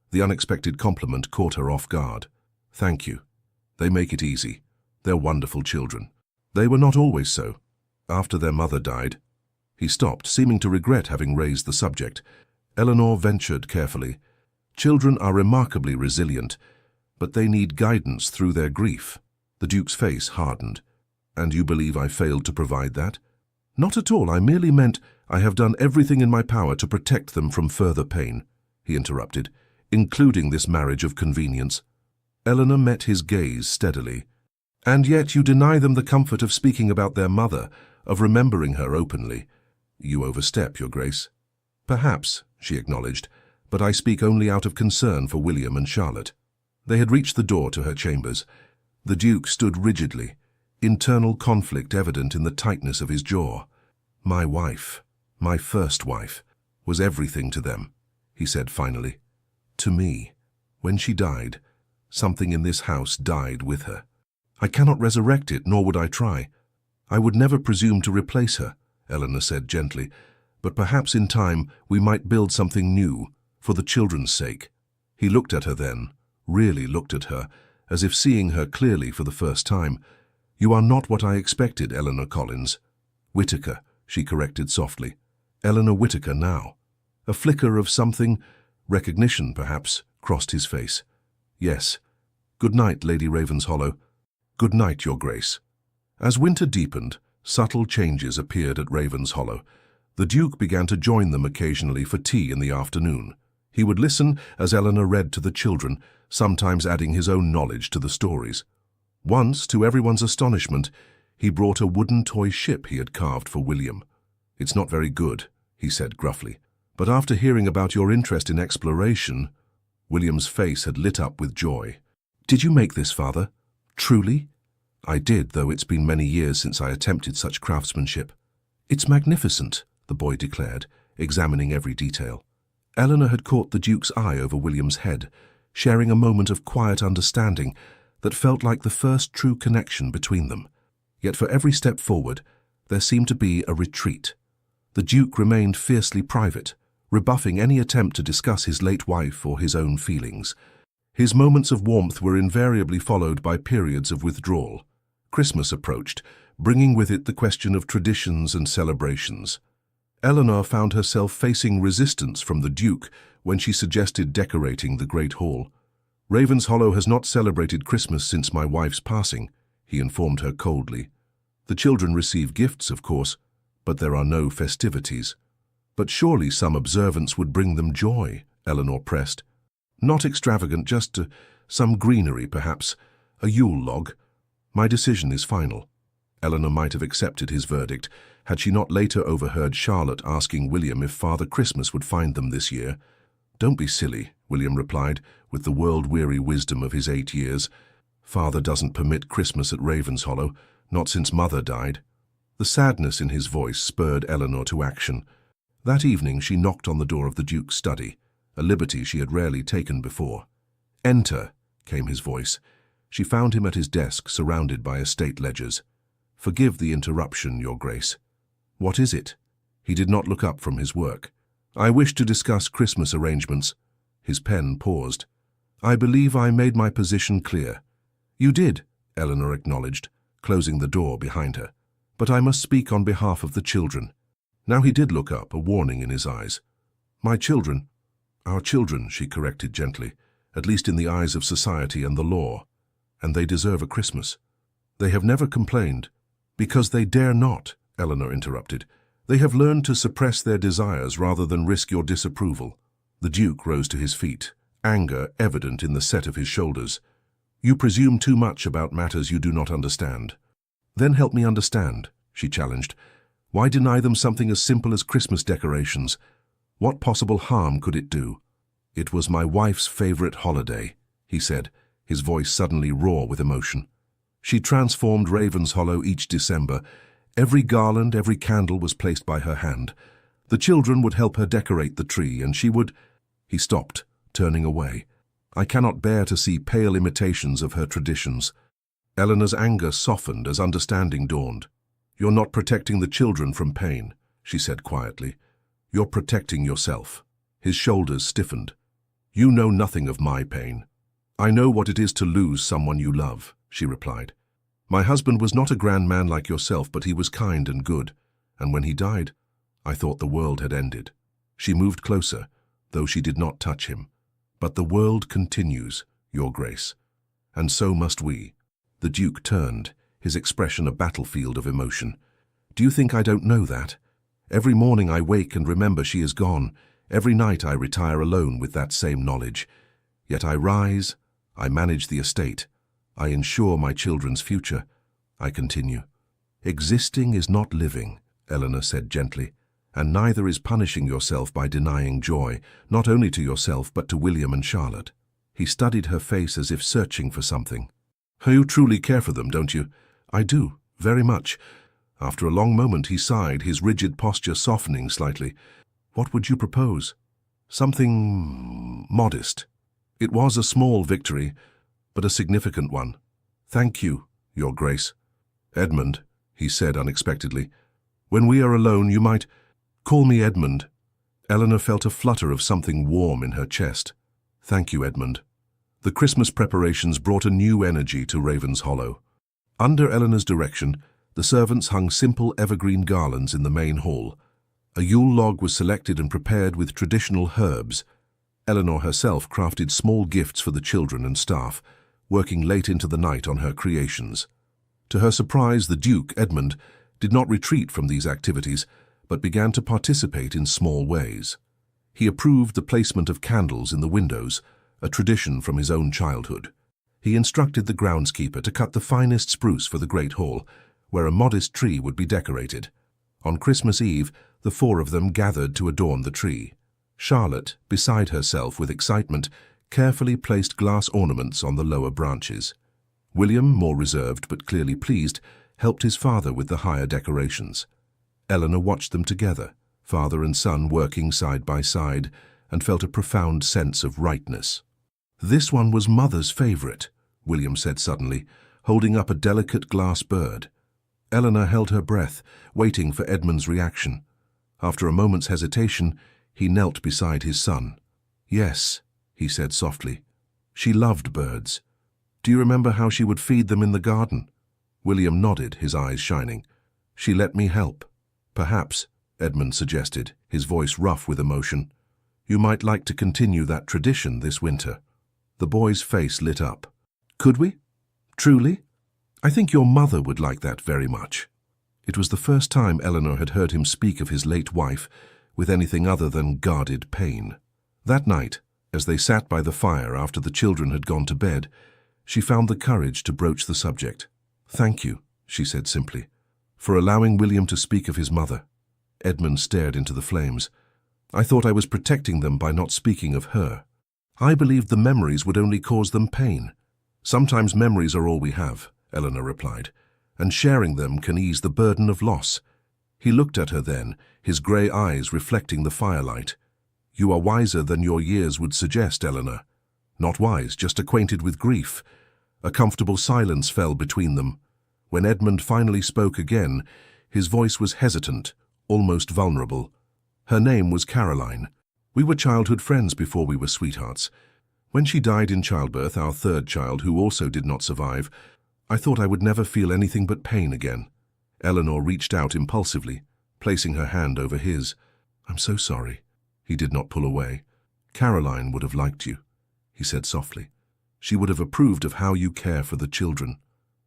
The unexpected compliment caught her off guard. "Thank you. They make it easy. They're wonderful children." "They were not always so. After their mother died." He stopped, seeming to regret having raised the subject. Eleanor ventured carefully. "Children are remarkably resilient, but they need guidance through their grief." The Duke's face hardened. "And you believe I failed to provide that?" "Not at all. I merely meant I have done everything in my power to protect them from further pain," he interrupted, "including this marriage of convenience." Eleanor met his gaze steadily. "And yet you deny them the comfort of speaking about their mother, of remembering her openly." "You overstep, Your Grace." "Perhaps," she acknowledged, "but I speak only out of concern for William and Charlotte." They had reached the door to her chambers. The Duke stood rigidly, internal conflict evident in the tightness of his jaw. "My wife, my first wife, was everything to them," he said finally. "To me. When she died, something in this house died with her. I cannot resurrect it, nor would I try. I would never presume to replace her," Eleanor said gently, "but perhaps in time we might build something new, for the children's sake." He looked at her then, really looked at her, as if seeing her clearly for the first time. "You are not what I expected, Eleanor Collins." "Whittaker," she corrected softly. "Eleanor Whittaker now." A flicker of something, recognition perhaps, crossed his face. "Yes. Good night, Lady Ravenshollow." "Good night, Your Grace." As winter deepened, subtle changes appeared at Ravenshollow. The Duke began to join them occasionally for tea in the afternoon. He would listen as Eleanor read to the children, sometimes adding his own knowledge to the stories. Once, to everyone's astonishment, he brought a wooden toy ship he had carved for William. "It's not very good," he said gruffly, "but after hearing about your interest in exploration—" William's face had lit up with joy. "Did you make this, Father? Truly?" "I did, though it's been many years since I attempted such craftsmanship." "It's magnificent," the boy declared, examining every detail. Eleanor had caught the Duke's eye over William's head, sharing a moment of quiet understanding that felt like the first true connection between them. Yet for every step forward, there seemed to be a retreat. The Duke remained fiercely private, rebuffing any attempt to discuss his late wife or his own feelings. His moments of warmth were invariably followed by periods of withdrawal. Christmas approached, bringing with it the question of traditions and celebrations. Eleanor found herself facing resistance from the Duke when she suggested decorating the Great Hall. "Ravenshollow has not celebrated Christmas since my wife's passing," he informed her coldly. "The children receive gifts, of course, but there are no festivities." "But surely some observance would bring them joy," Eleanor pressed. "Not extravagant, just some greenery, perhaps, a Yule log. My decision is final." Eleanor might have accepted his verdict had she not later overheard Charlotte asking William if Father Christmas would find them this year. "Don't be silly," William replied, with the world-weary wisdom of his 8 years. "Father doesn't permit Christmas at Ravenshollow, not since Mother died." The sadness in his voice spurred Eleanor to action. That evening she knocked on the door of the Duke's study, a liberty she had rarely taken before. "Enter," came his voice. She found him at his desk, surrounded by estate ledgers. "Forgive the interruption, Your Grace." "What is it?" He did not look up from his work. "I wish to discuss Christmas arrangements." His pen paused. "I believe I made my position clear." "You did," Eleanor acknowledged, closing the door behind her. "But I must speak on behalf of the children." Now he did look up, a warning in his eyes. "My children." "Our children," she corrected gently, "at least in the eyes of society and the law. And they deserve a Christmas." "They have never complained." "Because they dare not," Eleanor interrupted. "They have learned to suppress their desires rather than risk your disapproval." The Duke rose to his feet, anger evident in the set of his shoulders. "You presume too much about matters you do not understand." "Then help me understand," she challenged. "Why deny them something as simple as Christmas decorations? What possible harm could it do?" "It was my wife's favorite holiday," he said, his voice suddenly raw with emotion. "She transformed Ravenshollow each December. Every garland, every candle was placed by her hand. The children would help her decorate the tree, and she would—" He stopped, turning away. "I cannot bear to see pale imitations of her traditions." Eleanor's anger softened as understanding dawned. "You're not protecting the children from pain," she said quietly. "You're protecting yourself." His shoulders stiffened. "You know nothing of my pain." "I know what it is to lose someone you love," she replied. "My husband was not a grand man like yourself, but he was kind and good. And when he died, I thought the world had ended." She moved closer, though she did not touch him. "But the world continues, Your Grace. And so must we." The Duke turned, his expression a battlefield of emotion. "Do you think I don't know that? Every morning I wake and remember she is gone. Every night I retire alone with that same knowledge. Yet I rise, I manage the estate, I ensure my children's future. I continue. "Existing is not living," Eleanor said gently, "and neither is punishing yourself by denying joy, not only to yourself but to William and Charlotte." He studied her face as if searching for something. You truly care for them, don't you? I do, very much. After a long moment he sighed, his rigid posture softening slightly. What would you propose? Something modest. It was a small victory, but a significant one. Thank you, Your Grace. Edmund, he said unexpectedly, when we are alone you might call me Edmund. Eleanor felt a flutter of something warm in her chest. Thank you, Edmund. The Christmas preparations brought a new energy to Ravenshollow. Under Eleanor's direction, the servants hung simple evergreen garlands in the main hall. A Yule log was selected and prepared with traditional herbs. Eleanor herself crafted small gifts for the children and staff, working late into the night on her creations. To her surprise, the Duke, Edmund, did not retreat from these activities, but began to participate in small ways. He approved the placement of candles in the windows, a tradition from his own childhood. He instructed the groundskeeper to cut the finest spruce for the Great Hall, where a modest tree would be decorated. On Christmas Eve, the four of them gathered to adorn the tree. Charlotte, beside herself with excitement, carefully placed glass ornaments on the lower branches. William, more reserved but clearly pleased, helped his father with the higher decorations. Eleanor watched them together, father and son working side by side, and felt a profound sense of rightness. This one was Mother's favourite, William said suddenly, holding up a delicate glass bird. Eleanor held her breath, waiting for Edmund's reaction. After a moment's hesitation, he knelt beside his son. Yes, he said softly. She loved birds. Do you remember how she would feed them in the garden? William nodded, his eyes shining. She let me help. Perhaps, Edmund suggested, his voice rough with emotion. You might like to continue that tradition this winter. The boy's face lit up. Could we? Truly? I think your mother would like that very much. It was the first time Eleanor had heard him speak of his late wife with anything other than guarded pain. That night, as they sat by the fire after the children had gone to bed, she found the courage to broach the subject. Thank you, she said simply, for allowing William to speak of his mother. Edmund stared into the flames. I thought I was protecting them by not speaking of her. I believed the memories would only cause them pain. Sometimes memories are all we have, Eleanor replied, and sharing them can ease the burden of loss. He looked at her then, his grey eyes reflecting the firelight. You are wiser than your years would suggest, Eleanor. Not wise, just acquainted with grief. A comfortable silence fell between them. When Edmund finally spoke again, his voice was hesitant, almost vulnerable. Her name was Caroline. We were childhood friends before we were sweethearts. When she died in childbirth, our third child, who also did not survive, I thought I would never feel anything but pain again. Eleanor reached out impulsively, placing her hand over his. I'm so sorry. He did not pull away. Caroline would have liked you, he said softly. She would have approved of how you care for the children.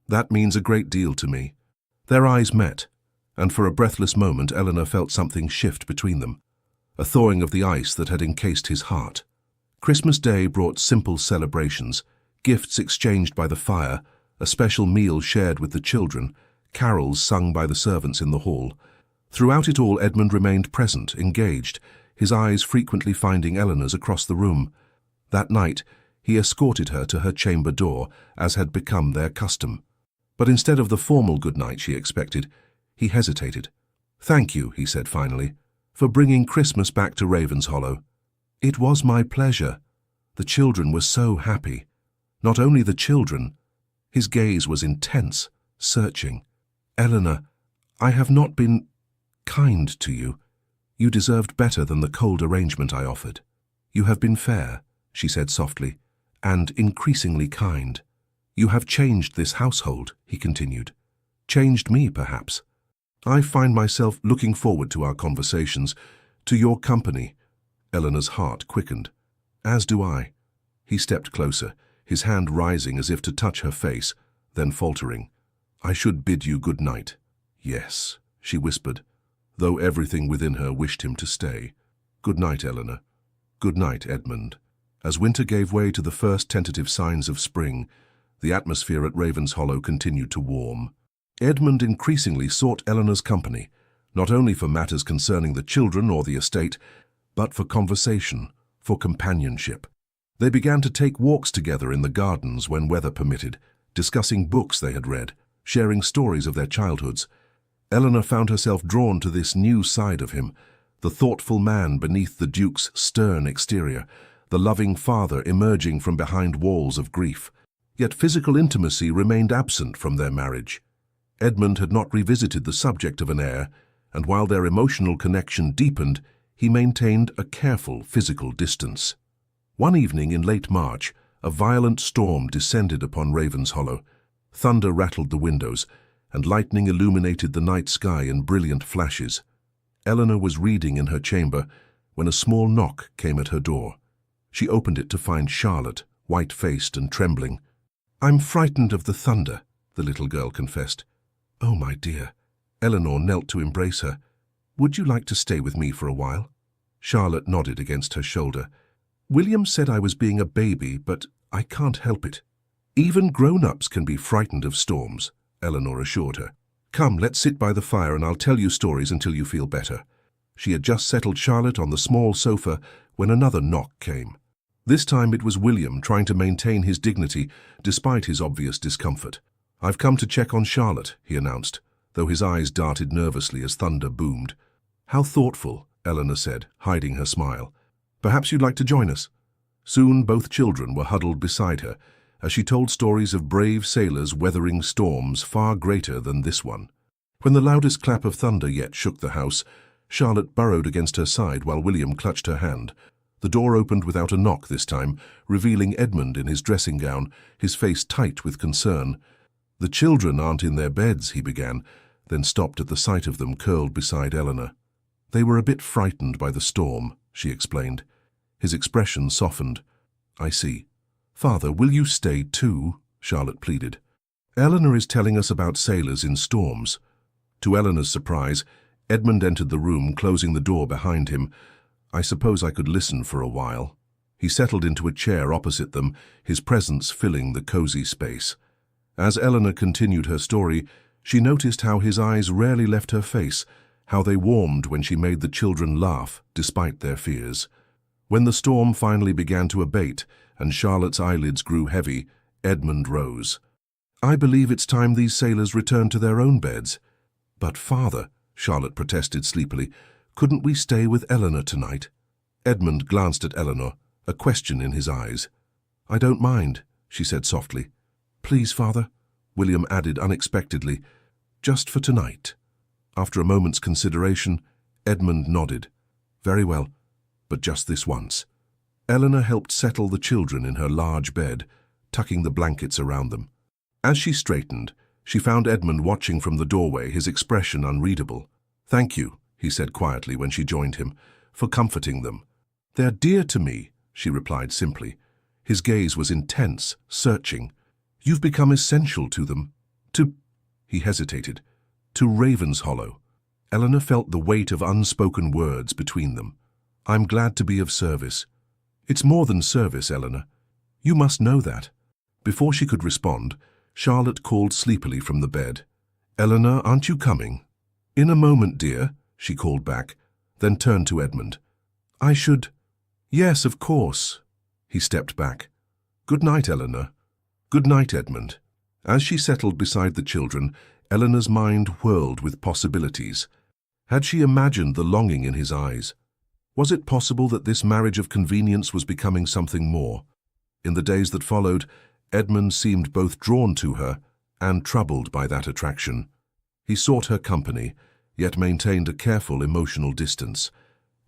That means a great deal to me. Their eyes met, and for a breathless moment Eleanor felt something shift between them, a thawing of the ice that had encased his heart. Christmas Day brought simple celebrations, gifts exchanged by the fire, a special meal shared with the children, carols sung by the servants in the hall. Throughout it all, Edmund remained present, engaged, his eyes frequently finding Eleanor's across the room. That night, he escorted her to her chamber door, as had become their custom. But instead of the formal good night she expected, he hesitated. Thank you, he said finally, for bringing Christmas back to Ravenshollow. It was my pleasure. The children were so happy. Not only the children. His gaze was intense, searching. Eleanor, I have not been kind to you. You deserved better than the cold arrangement I offered. You have been fair, she said softly, and increasingly kind. You have changed this household, he continued. Changed me, perhaps. I find myself looking forward to our conversations, to your company. Eleanor's heart quickened. As do I. He stepped closer, his hand rising as if to touch her face, then faltering. I should bid you good night. Yes, she whispered, though everything within her wished him to stay. Good night, Eleanor. Good night, Edmund. As winter gave way to the first tentative signs of spring, the atmosphere at Ravenshollow continued to warm. Edmund increasingly sought Eleanor's company, not only for matters concerning the children or the estate, but for conversation, for companionship. They began to take walks together in the gardens when weather permitted, discussing books they had read, sharing stories of their childhoods. Eleanor found herself drawn to this new side of him, the thoughtful man beneath the Duke's stern exterior, the loving father emerging from behind walls of grief. Yet physical intimacy remained absent from their marriage. Edmund had not revisited the subject of an heir, and while their emotional connection deepened, he maintained a careful physical distance. One evening in late March, a violent storm descended upon Ravenshollow. Thunder rattled the windows, and lightning illuminated the night sky in brilliant flashes. Eleanor was reading in her chamber when a small knock came at her door. She opened it to find Charlotte, white-faced and trembling. "I'm frightened of the thunder," the little girl confessed. "Oh, my dear." Eleanor knelt to embrace her. "Would you like to stay with me for a while?" Charlotte nodded against her shoulder. "William said I was being a baby, but I can't help it." "Even grown-ups can be frightened of storms," Eleanor assured her. "Come, let's sit by the fire and I'll tell you stories until you feel better." She had just settled Charlotte on the small sofa when another knock came. This time it was William trying to maintain his dignity despite his obvious discomfort. "I've come to check on Charlotte," he announced, though his eyes darted nervously as thunder boomed. "How thoughtful," Eleanor said, hiding her smile. "Perhaps you'd like to join us?" Soon both children were huddled beside her as she told stories of brave sailors weathering storms far greater than this one. When the loudest clap of thunder yet shook the house, Charlotte burrowed against her side while William clutched her hand. The door opened without a knock this time, revealing Edmund in his dressing gown, his face tight with concern. "The children aren't in their beds," he began, then stopped at the sight of them curled beside Eleanor. "They were a bit frightened by the storm," she explained. His expression softened. "I see. Father, will you stay too?" Charlotte pleaded. "Eleanor is telling us about sailors in storms." To Eleanor's surprise, Edmund entered the room, closing the door behind him. "I suppose I could listen for a while." He settled into a chair opposite them, his presence filling the cozy space. As Eleanor continued her story, she noticed how his eyes rarely left her face, how they warmed when she made the children laugh, despite their fears. When the storm finally began to abate and Charlotte's eyelids grew heavy, Edmund rose. "I believe it's time these sailors returned to their own beds." "But, Father," Charlotte protested sleepily, "couldn't we stay with Eleanor tonight?" Edmund glanced at Eleanor, a question in his eyes. "I don't mind," she said softly. "Please, Father," William added unexpectedly, "just for tonight." After a moment's consideration, Edmund nodded. "Very well, but just this once." Eleanor helped settle the children in her large bed, tucking the blankets around them. As she straightened, she found Edmund watching from the doorway, his expression unreadable. "Thank you," he said quietly when she joined him, "for comforting them." "They're dear to me," she replied simply. His gaze was intense, searching. "You've become essential to them. He hesitated. "To Ravenshollow." Eleanor felt the weight of unspoken words between them. "I'm glad to be of service." "It's more than service, Eleanor. You must know that." Before she could respond, Charlotte called sleepily from the bed. "Eleanor, aren't you coming?" "In a moment, dear," she called back, then turned to Edmund. "I should—" "Yes, of course." He stepped back. "Good night, Eleanor." "Good night, Edmund." As she settled beside the children, Eleanor's mind whirled with possibilities. Had she imagined the longing in his eyes? Was it possible that this marriage of convenience was becoming something more? In the days that followed, Edmund seemed both drawn to her and troubled by that attraction. He sought her company, yet maintained a careful emotional distance.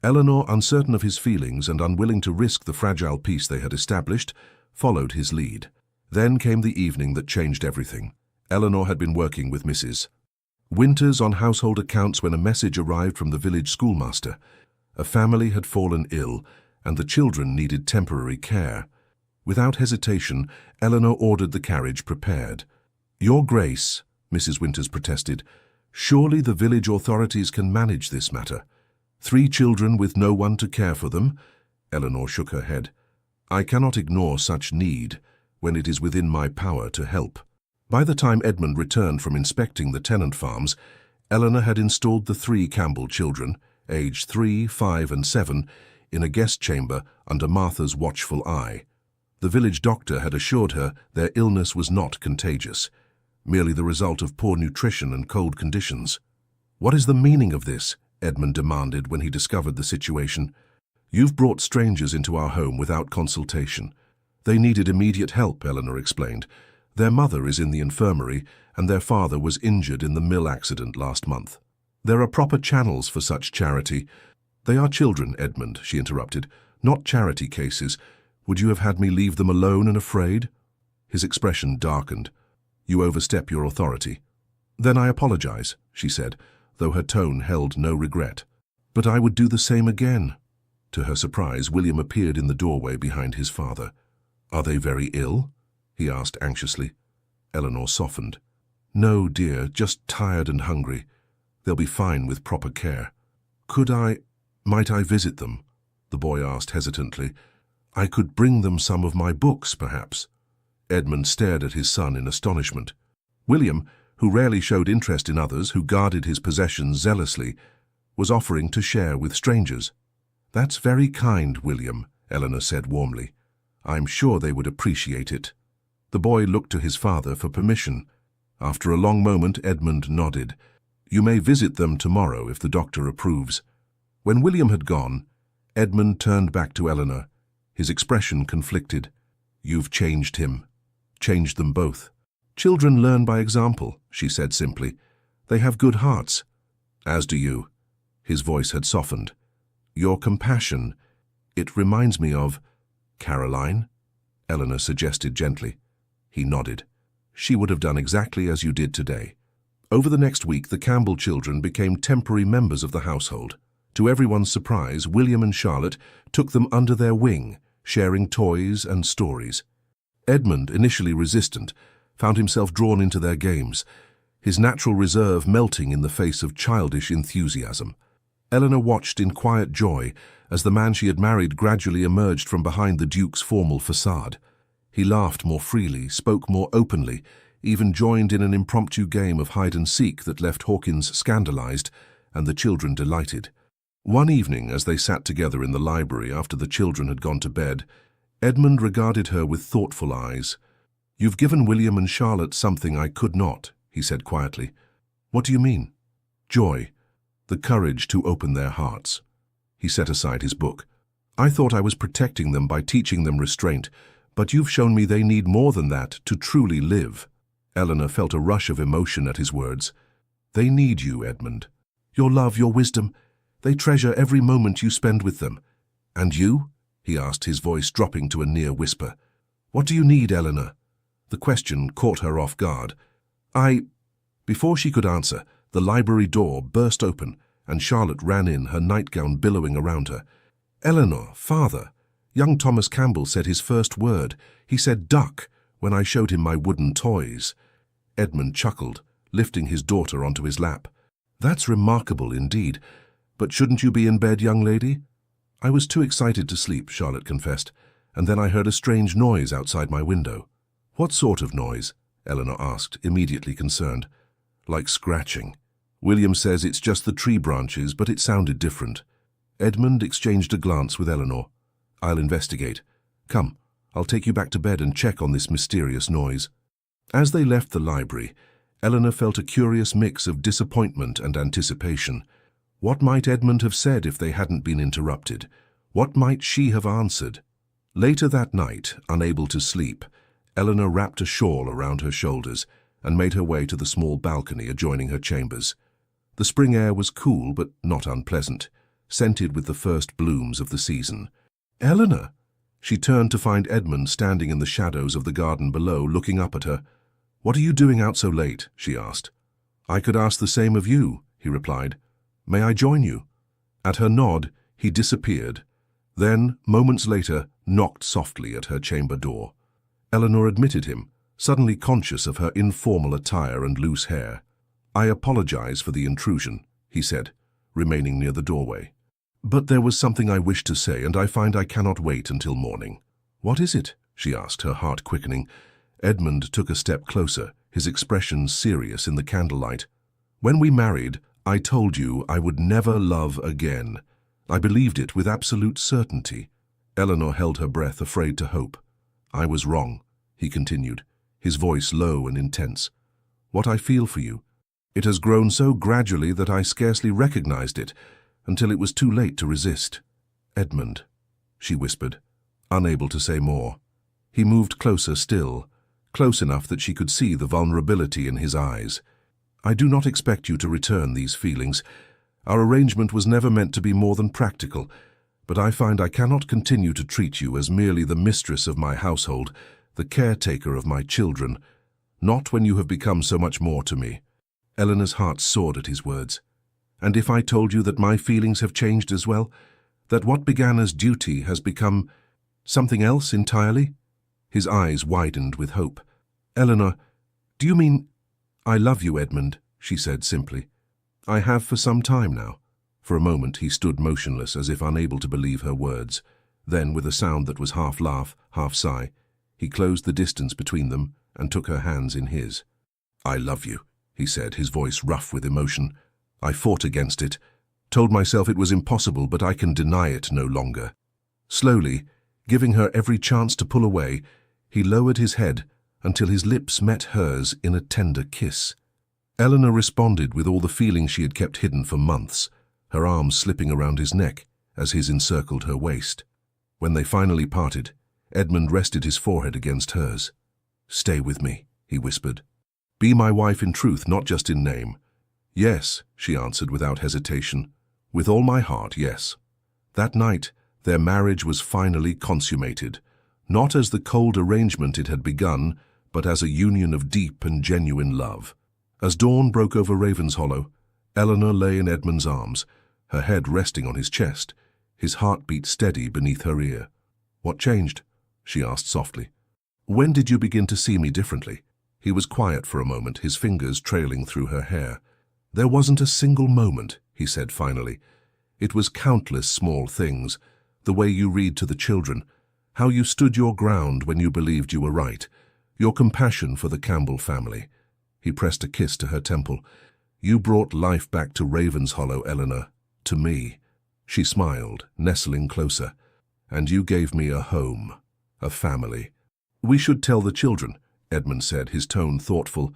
Eleanor, uncertain of his feelings and unwilling to risk the fragile peace they had established, followed his lead. Then came the evening that changed everything. Eleanor had been working with Mrs. Winters on household accounts when a message arrived from the village schoolmaster. A family had fallen ill, and the children needed temporary care. Without hesitation, Eleanor ordered the carriage prepared. "Your Grace," Mrs. Winters protested, "surely the village authorities can manage this matter. 3 children with no one to care for them?" Eleanor shook her head. "I cannot ignore such need when it is within my power to help." By the time Edmund returned from inspecting the tenant farms, Eleanor had installed the 3 Campbell children, aged 3, 5, and 7, in a guest chamber under Martha's watchful eye. The village doctor had assured her their illness was not contagious, merely the result of poor nutrition and cold conditions. "What is the meaning of this?" Edmund demanded when he discovered the situation. "You've brought strangers into our home without consultation. They needed immediate help," Eleanor explained. "Their mother is in the infirmary, and their father was injured in the mill accident last month. There are proper channels for such charity." "They are children, Edmund," she interrupted, "not charity cases. Would you have had me leave them alone and afraid?" His expression darkened. "You overstep your authority." "Then I apologize," she said, though her tone held no regret. "But I would do the same again." To her surprise, William appeared in the doorway behind his father. "Are they very ill?" he asked anxiously. Eleanor softened. "No, dear, just tired and hungry. They'll be fine with proper care." Might I visit them?" the boy asked hesitantly. "I could bring them some of my books, perhaps." Edmund stared at his son in astonishment. William, who rarely showed interest in others, who guarded his possessions zealously, was offering to share with strangers. "That's very kind, William," Eleanor said warmly. "I'm sure they would appreciate it." The boy looked to his father for permission. After a long moment, Edmund nodded. "You may visit them tomorrow if the doctor approves." When William had gone, Edmund turned back to Eleanor. His expression conflicted. "You've changed him. Changed them both." "Children learn by example," she said simply. "They have good hearts." "As do you." His voice had softened. "Your compassion, it reminds me of—" "Caroline?" Eleanor suggested gently. He nodded. "She would have done exactly as you did today." Over the next week, the Campbell children became temporary members of the household. To everyone's surprise, William and Charlotte took them under their wing, sharing toys and stories. Edmund, initially resistant, found himself drawn into their games, his natural reserve melting in the face of childish enthusiasm. Eleanor watched in quiet joy as the man she had married gradually emerged from behind the Duke's formal facade. He laughed more freely, spoke more openly, even joined in an impromptu game of hide-and-seek that left Hawkins scandalized and the children delighted. One evening, as they sat together in the library after the children had gone to bed, Edmund regarded her with thoughtful eyes. "You've given William and Charlotte something I could not," he said quietly. "What do you mean?" "Joy. The courage to open their hearts." He set aside his book. "I thought I was protecting them by teaching them restraint, but you've shown me they need more than that to truly live." Eleanor felt a rush of emotion at his words. "They need you, Edmund. Your love, your wisdom. They treasure every moment you spend with them." "And you?" he asked, his voice dropping to a near whisper. "What do you need, Eleanor?" The question caught her off guard. Before she could answer, the library door burst open, and Charlotte ran in, her nightgown billowing around her. "Eleanor, father, young Thomas Campbell said his first word. He said duck when I showed him my wooden toys." Edmund chuckled, lifting his daughter onto his lap. "That's remarkable indeed. But shouldn't you be in bed, young lady?" "I was too excited to sleep," Charlotte confessed, "and then I heard a strange noise outside my window." "What sort of noise?" Eleanor asked, immediately concerned. "Like scratching. William says it's just the tree branches, but it sounded different." Edmund exchanged a glance with Eleanor. "I'll investigate. Come, I'll take you back to bed and check on this mysterious noise." As they left the library, Eleanor felt a curious mix of disappointment and anticipation. What might Edmund have said if they hadn't been interrupted? What might she have answered? Later that night, unable to sleep, Eleanor wrapped a shawl around her shoulders and made her way to the small balcony adjoining her chambers. The spring air was cool but not unpleasant, scented with the first blooms of the season. "Eleanor!" She turned to find Edmund standing in the shadows of the garden below, looking up at her. "What are you doing out so late?" she asked. "I could ask the same of you," he replied. "May I join you?" At her nod, he disappeared, then, moments later, knocked softly at her chamber door. Eleanor admitted him, suddenly conscious of her informal attire and loose hair. "I apologize for the intrusion," he said, remaining near the doorway. "But there was something I wished to say, and I find I cannot wait until morning." "What is it?" she asked, her heart quickening. Edmund took a step closer, his expression serious in the candlelight. "When we married, I told you I would never love again. I believed it with absolute certainty." Eleanor held her breath, afraid to hope. I was wrong, he continued, his voice low and intense. What I feel for you, it has grown so gradually that I scarcely recognized it until it was too late to resist. Edmund, she whispered, unable to say more. He moved closer still, close enough that she could see the vulnerability in his eyes. I do not expect you to return these feelings. Our arrangement was never meant to be more than practical, but I find I cannot continue to treat you as merely the mistress of my household, the caretaker of my children, not when you have become so much more to me. Eleanor's heart soared at his words. And if I told you that my feelings have changed as well, that what began as duty has become something else entirely? His eyes widened with hope. Eleanor, do you mean— I love you, Edmund, she said simply. I have for some time now. For a moment he stood motionless as if unable to believe her words. Then, with a sound that was half laugh, half sigh, he closed the distance between them and took her hands in his. I love you, he said, his voice rough with emotion. I fought against it, told myself it was impossible, but I can deny it no longer. Slowly, giving her every chance to pull away, he lowered his head until his lips met hers in a tender kiss. Eleanor responded with all the feeling she had kept hidden for months, her arms slipping around his neck as his encircled her waist. When they finally parted, Edmund rested his forehead against hers. Stay with me, he whispered. Be my wife in truth, not just in name. Yes, she answered without hesitation. With all my heart, yes. That night, their marriage was finally consummated, not as the cold arrangement it had begun, but as a union of deep and genuine love. As dawn broke over Ravenshollow, Eleanor lay in Edmund's arms, her head resting on his chest, his heartbeat steady beneath her ear. What changed? She asked softly. When did you begin to see me differently? He was quiet for a moment, his fingers trailing through her hair. There wasn't a single moment, he said finally. It was countless small things, the way you read to the children, how you stood your ground when you believed you were right, your compassion for the Campbell family. He pressed a kiss to her temple. You brought life back to Ravenshollow, Eleanor, to me. She smiled, nestling closer. And you gave me a home, a family. We should tell the children, Edmund said, his tone thoughtful,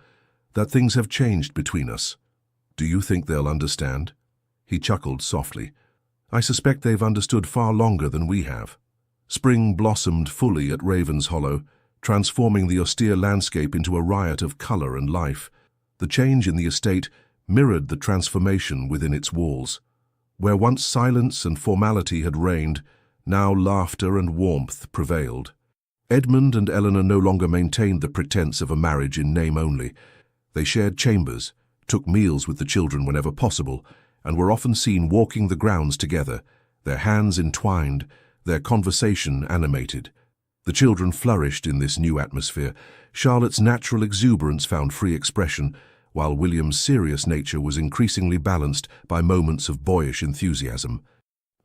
that things have changed between us. Do you think they'll understand? He chuckled softly. I suspect they've understood far longer than we have. Spring blossomed fully at Ravenshollow, transforming the austere landscape into a riot of colour and life. The change in the estate mirrored the transformation within its walls. Where once silence and formality had reigned, now laughter and warmth prevailed. Edmund and Eleanor no longer maintained the pretense of a marriage in name only. They shared chambers, took meals with the children whenever possible, and were often seen walking the grounds together, their hands entwined, their conversation animated. The children flourished in this new atmosphere. Charlotte's natural exuberance found free expression, while William's serious nature was increasingly balanced by moments of boyish enthusiasm.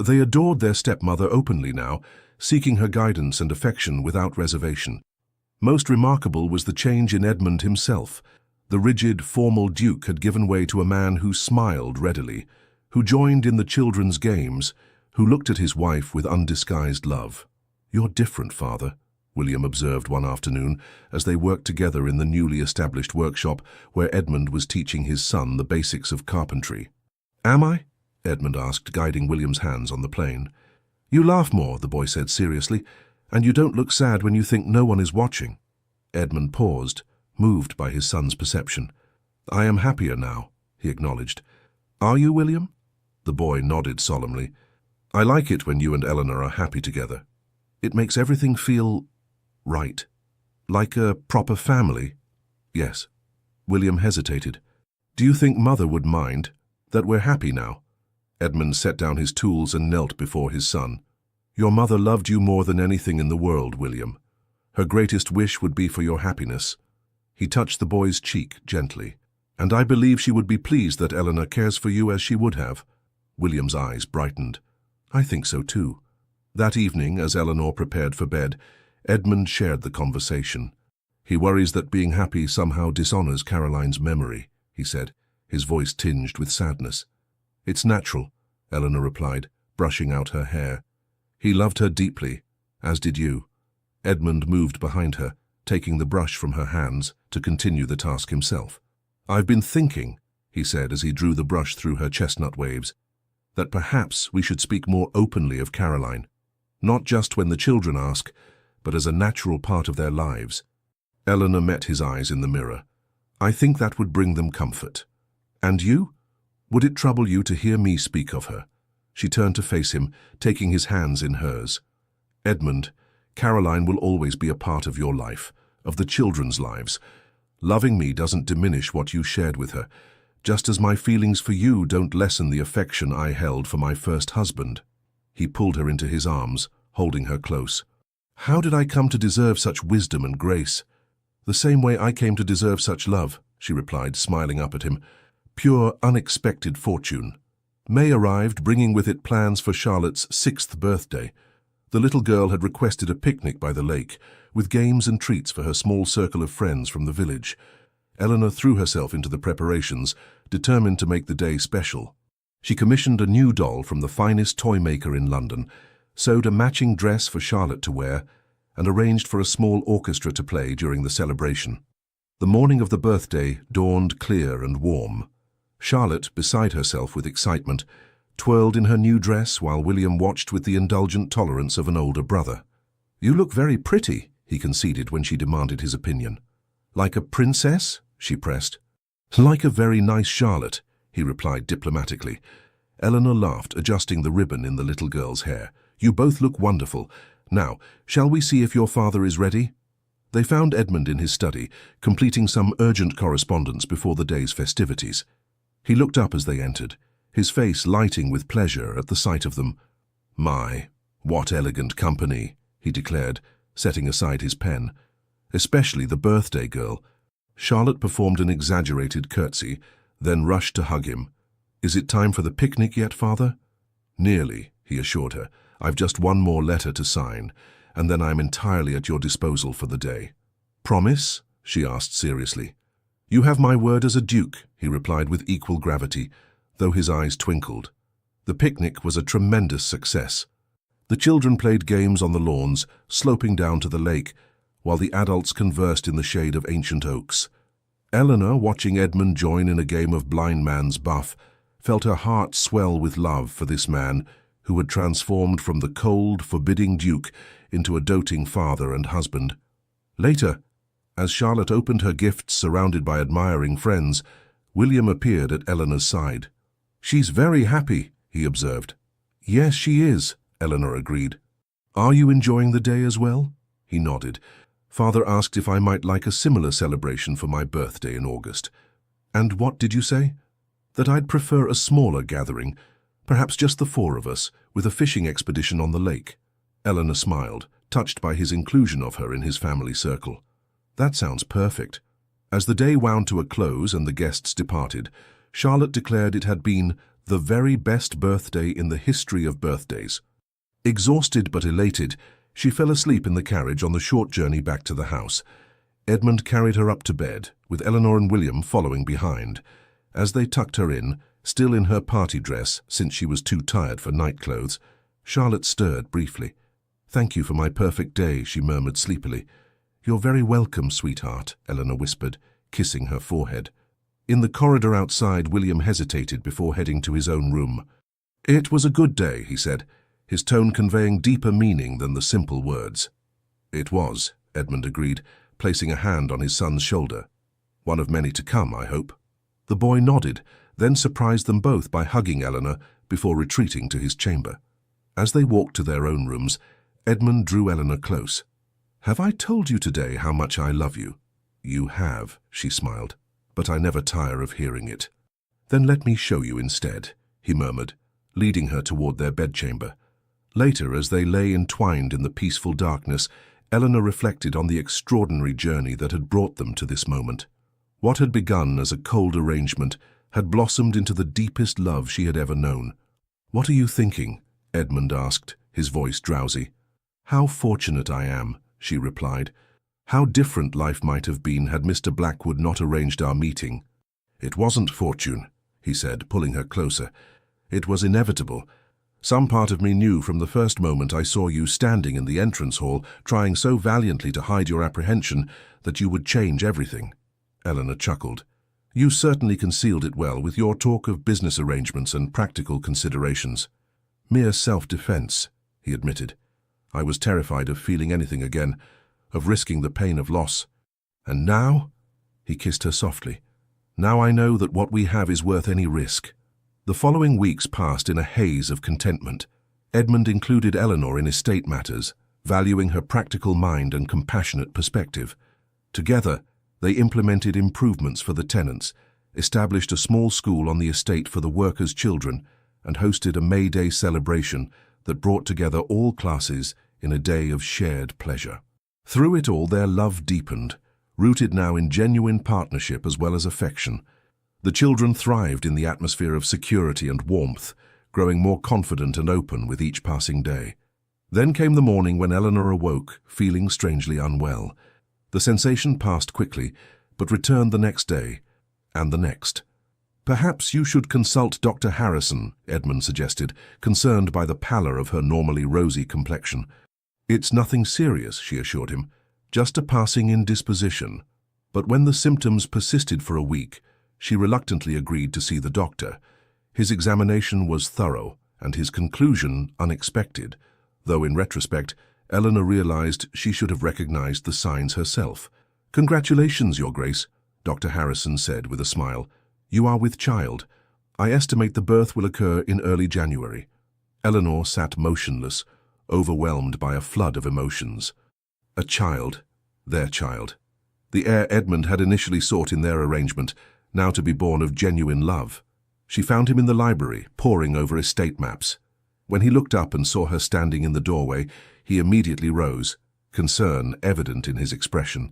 They adored their stepmother openly now, seeking her guidance and affection without reservation. Most remarkable was the change in Edmund himself. The rigid, formal Duke had given way to a man who smiled readily, who joined in the children's games, who looked at his wife with undisguised love. You're different, father, William observed one afternoon as they worked together in the newly established workshop where Edmund was teaching his son the basics of carpentry. Am I? Edmund asked, guiding William's hands on the plane. You laugh more, the boy said seriously, and you don't look sad when you think no one is watching. Edmund paused, moved by his son's perception. I am happier now, he acknowledged. Are you, William? The boy nodded solemnly. I like it when you and Eleanor are happy together. It makes everything feel right. Like a proper family. Yes. William hesitated. Do you think Mother would mind that we're happy now? Edmund set down his tools and knelt before his son. Your mother loved you more than anything in the world, William. Her greatest wish would be for your happiness. He touched the boy's cheek gently. And I believe she would be pleased that Eleanor cares for you as she would have. William's eyes brightened. I think so too. That evening, as Eleanor prepared for bed, Edmund shared the conversation. He worries that being happy somehow dishonors Caroline's memory, he said, his voice tinged with sadness. It's natural, Eleanor replied, brushing out her hair. He loved her deeply, as did you. Edmund moved behind her, taking the brush from her hands to continue the task himself. "I've been thinking," he said as he drew the brush through her chestnut waves, "that perhaps we should speak more openly of Caroline, not just when the children ask, but as a natural part of their lives." Eleanor met his eyes in the mirror. "I think that would bring them comfort. And you? Would it trouble you to hear me speak of her?" She turned to face him, taking his hands in hers. "Edmund, Caroline will always be a part of your life, of the children's lives. Loving me doesn't diminish what you shared with her, just as my feelings for you don't lessen the affection I held for my first husband." He pulled her into his arms, holding her close. "How did I come to deserve such wisdom and grace?" "The same way I came to deserve such love," she replied, smiling up at him. "Pure, unexpected fortune." May arrived, bringing with it plans for Charlotte's 6th birthday. The little girl had requested a picnic by the lake, with games and treats for her small circle of friends from the village. Eleanor threw herself into the preparations, determined to make the day special. She commissioned a new doll from the finest toy maker in London, sewed a matching dress for Charlotte to wear, and arranged for a small orchestra to play during the celebration. The morning of the birthday dawned clear and warm. Charlotte, beside herself with excitement, twirled in her new dress while William watched with the indulgent tolerance of an older brother. "You look very pretty," he conceded when she demanded his opinion. "Like a princess?" she pressed. "Like a very nice Charlotte," he replied diplomatically. Eleanor laughed, adjusting the ribbon in the little girl's hair. "You both look wonderful. Now, shall we see if your father is ready?" They found Edmund in his study, completing some urgent correspondence before the day's festivities. He looked up as they entered, his face lighting with pleasure at the sight of them. "My, what elegant company," he declared, setting aside his pen. "Especially the birthday girl." Charlotte performed an exaggerated curtsy, then rushed to hug him. "Is it time for the picnic yet, Father?" "Nearly," he assured her. "I've just one more letter to sign, and then I'm entirely at your disposal for the day." "Promise?" she asked seriously. "You have my word as a duke," he replied with equal gravity, though his eyes twinkled. The picnic was a tremendous success. The children played games on the lawns, sloping down to the lake, while the adults conversed in the shade of ancient oaks. Eleanor, watching Edmund join in a game of blind man's buff, felt her heart swell with love for this man who had transformed from the cold, forbidding duke into a doting father and husband. Later, as Charlotte opened her gifts surrounded by admiring friends, William appeared at Eleanor's side. "She's very happy," he observed. "Yes, she is," Eleanor agreed. "Are you enjoying the day as well?" He nodded. "Father asked if I might like a similar celebration for my birthday in August." "And what did you say?" "That I'd prefer a smaller gathering, perhaps just the 4 of us, with a fishing expedition on the lake." Eleanor smiled, touched by his inclusion of her in his family circle. "That sounds perfect." As the day wound to a close and the guests departed, Charlotte declared it had been the very best birthday in the history of birthdays. Exhausted but elated, she fell asleep in the carriage on the short journey back to the house. Edmund carried her up to bed, with Eleanor and William following behind. As they tucked her in, still in her party dress since she was too tired for night clothes, Charlotte stirred briefly. "Thank you for my perfect day," she murmured sleepily. "You're very welcome, sweetheart," Eleanor whispered, kissing her forehead. In the corridor outside, William hesitated before heading to his own room. "It was a good day," he said, his tone conveying deeper meaning than the simple words. "It was," Edmund agreed, placing a hand on his son's shoulder. "One of many to come, I hope." The boy nodded, then surprised them both by hugging Eleanor before retreating to his chamber. As they walked to their own rooms, Edmund drew Eleanor close. "Have I told you today how much I love you?" "You have," she smiled, "but I never tire of hearing it." "Then let me show you instead," he murmured, leading her toward their bedchamber. Later, as they lay entwined in the peaceful darkness, Eleanor reflected on the extraordinary journey that had brought them to this moment. What had begun as a cold arrangement had blossomed into the deepest love she had ever known. "What are you thinking?" Edmund asked, his voice drowsy. "How fortunate I am," she replied. "How different life might have been had Mr. Blackwood not arranged our meeting." "It wasn't fortune," he said, pulling her closer. "It was inevitable. Some part of me knew from the first moment I saw you standing in the entrance hall, trying so valiantly to hide your apprehension, that you would change everything." Eleanor chuckled. "You certainly concealed it well with your talk of business arrangements and practical considerations." "Mere self-defense," he admitted. "I was terrified of feeling anything again, of risking the pain of loss. And now," he kissed her softly, "now I know that what we have is worth any risk." The following weeks passed in a haze of contentment. Edmund included Eleanor in estate matters, valuing her practical mind and compassionate perspective. Together, they implemented improvements for the tenants, established a small school on the estate for the workers' children, and hosted a May Day celebration that brought together all classes in a day of shared pleasure. Through it all, their love deepened, rooted now in genuine partnership as well as affection. The children thrived in the atmosphere of security and warmth, growing more confident and open with each passing day. Then came the morning when Eleanor awoke, feeling strangely unwell. The sensation passed quickly, but returned the next day, and the next. "Perhaps you should consult Dr. Harrison," Edmund suggested, concerned by the pallor of her normally rosy complexion. "It's nothing serious," she assured him, "just a passing indisposition." But when the symptoms persisted for a week, she reluctantly agreed to see the doctor. His examination was thorough, and his conclusion unexpected, though in retrospect, Eleanor realized she should have recognized the signs herself. "Congratulations, Your Grace," Dr. Harrison said with a smile. "You are with child. I estimate the birth will occur in early January." Eleanor sat motionless, overwhelmed by a flood of emotions. A child, their child. The heir Edmund had initially sought in their arrangement, now to be born of genuine love. She found him in the library, poring over estate maps. When he looked up and saw her standing in the doorway, he immediately rose, concern evident in his expression.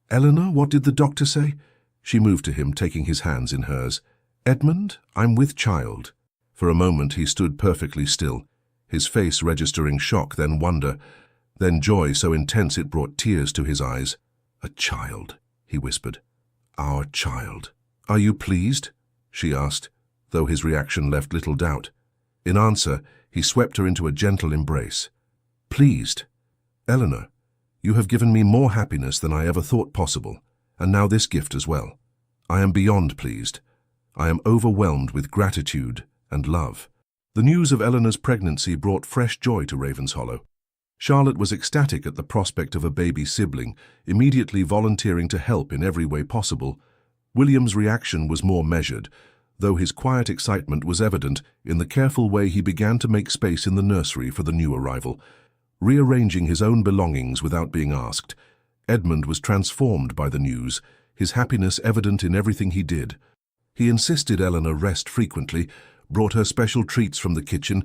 "Eleanor, what did the doctor say?" She moved to him, taking his hands in hers. "Edmund, I'm with child." For a moment he stood perfectly still, his face registering shock, then wonder, then joy so intense it brought tears to his eyes. "A child," he whispered. "Our child." "Are you pleased?" she asked, though his reaction left little doubt. In answer, he swept her into a gentle embrace. "Pleased? Eleanor, you have given me more happiness than I ever thought possible, and now this gift as well. I am beyond pleased. I am overwhelmed with gratitude and love." The news of Eleanor's pregnancy brought fresh joy to Ravenshollow. Charlotte was ecstatic at the prospect of a baby sibling, immediately volunteering to help in every way possible. William's reaction was more measured, though his quiet excitement was evident in the careful way he began to make space in the nursery for the new arrival. Rearranging his own belongings without being asked, Edmund was transformed by the news, his happiness evident in everything he did. He insisted Eleanor rest frequently, brought her special treats from the kitchen,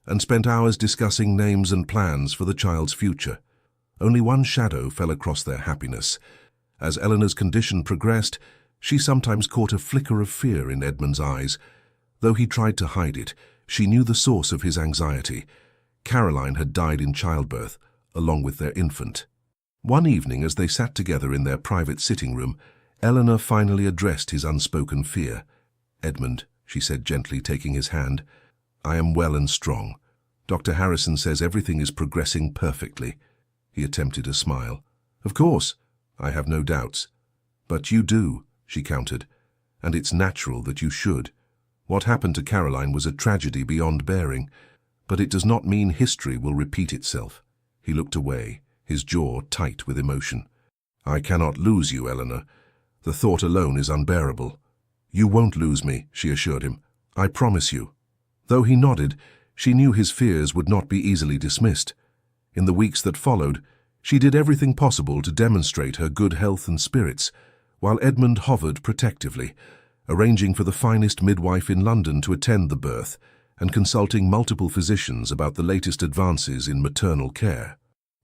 and spent hours discussing names and plans for the child's future. Only one shadow fell across their happiness. As Eleanor's condition progressed, she sometimes caught a flicker of fear in Edmund's eyes. Though he tried to hide it, she knew the source of his anxiety. Caroline had died in childbirth, along with their infant. One evening, as they sat together in their private sitting room, Eleanor finally addressed his unspoken fear. "Edmund," she said gently, taking his hand, "I am well and strong. Dr. Harrison says everything is progressing perfectly." He attempted a smile. "Of course, I have no doubts. But you do," she countered, "and it's natural that you should. What happened to Caroline was a tragedy beyond bearing, but it does not mean history will repeat itself." He looked away, his jaw tight with emotion. "I cannot lose you, Eleanor. The thought alone is unbearable." "You won't lose me," she assured him. "I promise you." Though he nodded, she knew his fears would not be easily dismissed. In the weeks that followed, she did everything possible to demonstrate her good health and spirits, while Edmund hovered protectively, arranging for the finest midwife in London to attend the birth and consulting multiple physicians about the latest advances in maternal care.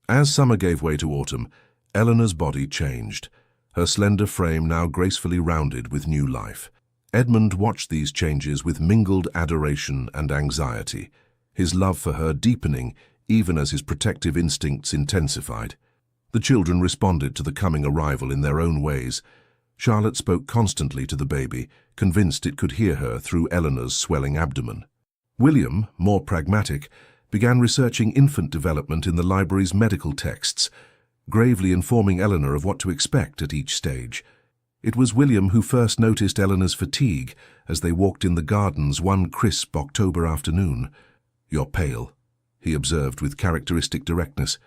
As summer gave way to autumn, Eleanor's body changed, her slender frame now gracefully rounded with new life. Edmund watched these changes with mingled adoration and anxiety, his love for her deepening even as his protective instincts intensified. The children responded to the coming arrival in their own ways. Charlotte spoke constantly to the baby, convinced it could hear her through Eleanor's swelling abdomen. William, more pragmatic, began researching infant development in the library's medical texts, gravely informing Eleanor of what to expect at each stage. It was William who first noticed Eleanor's fatigue as they walked in the gardens one crisp October afternoon. "You're pale," he observed with characteristic directness.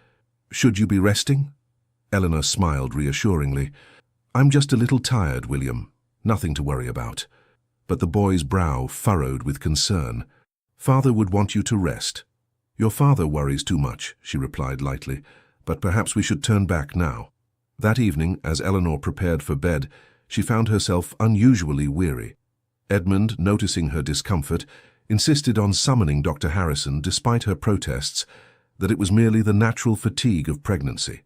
"Should you be resting?" Eleanor smiled reassuringly. "I'm just a little tired, William. Nothing to worry about." But the boy's brow furrowed with concern. "Father would want you to rest." "Your father worries too much," she replied lightly, "but perhaps we should turn back now." That evening, as Eleanor prepared for bed, she found herself unusually weary. Edmund, noticing her discomfort, insisted on summoning Dr. Harrison despite her protests that it was merely the natural fatigue of pregnancy.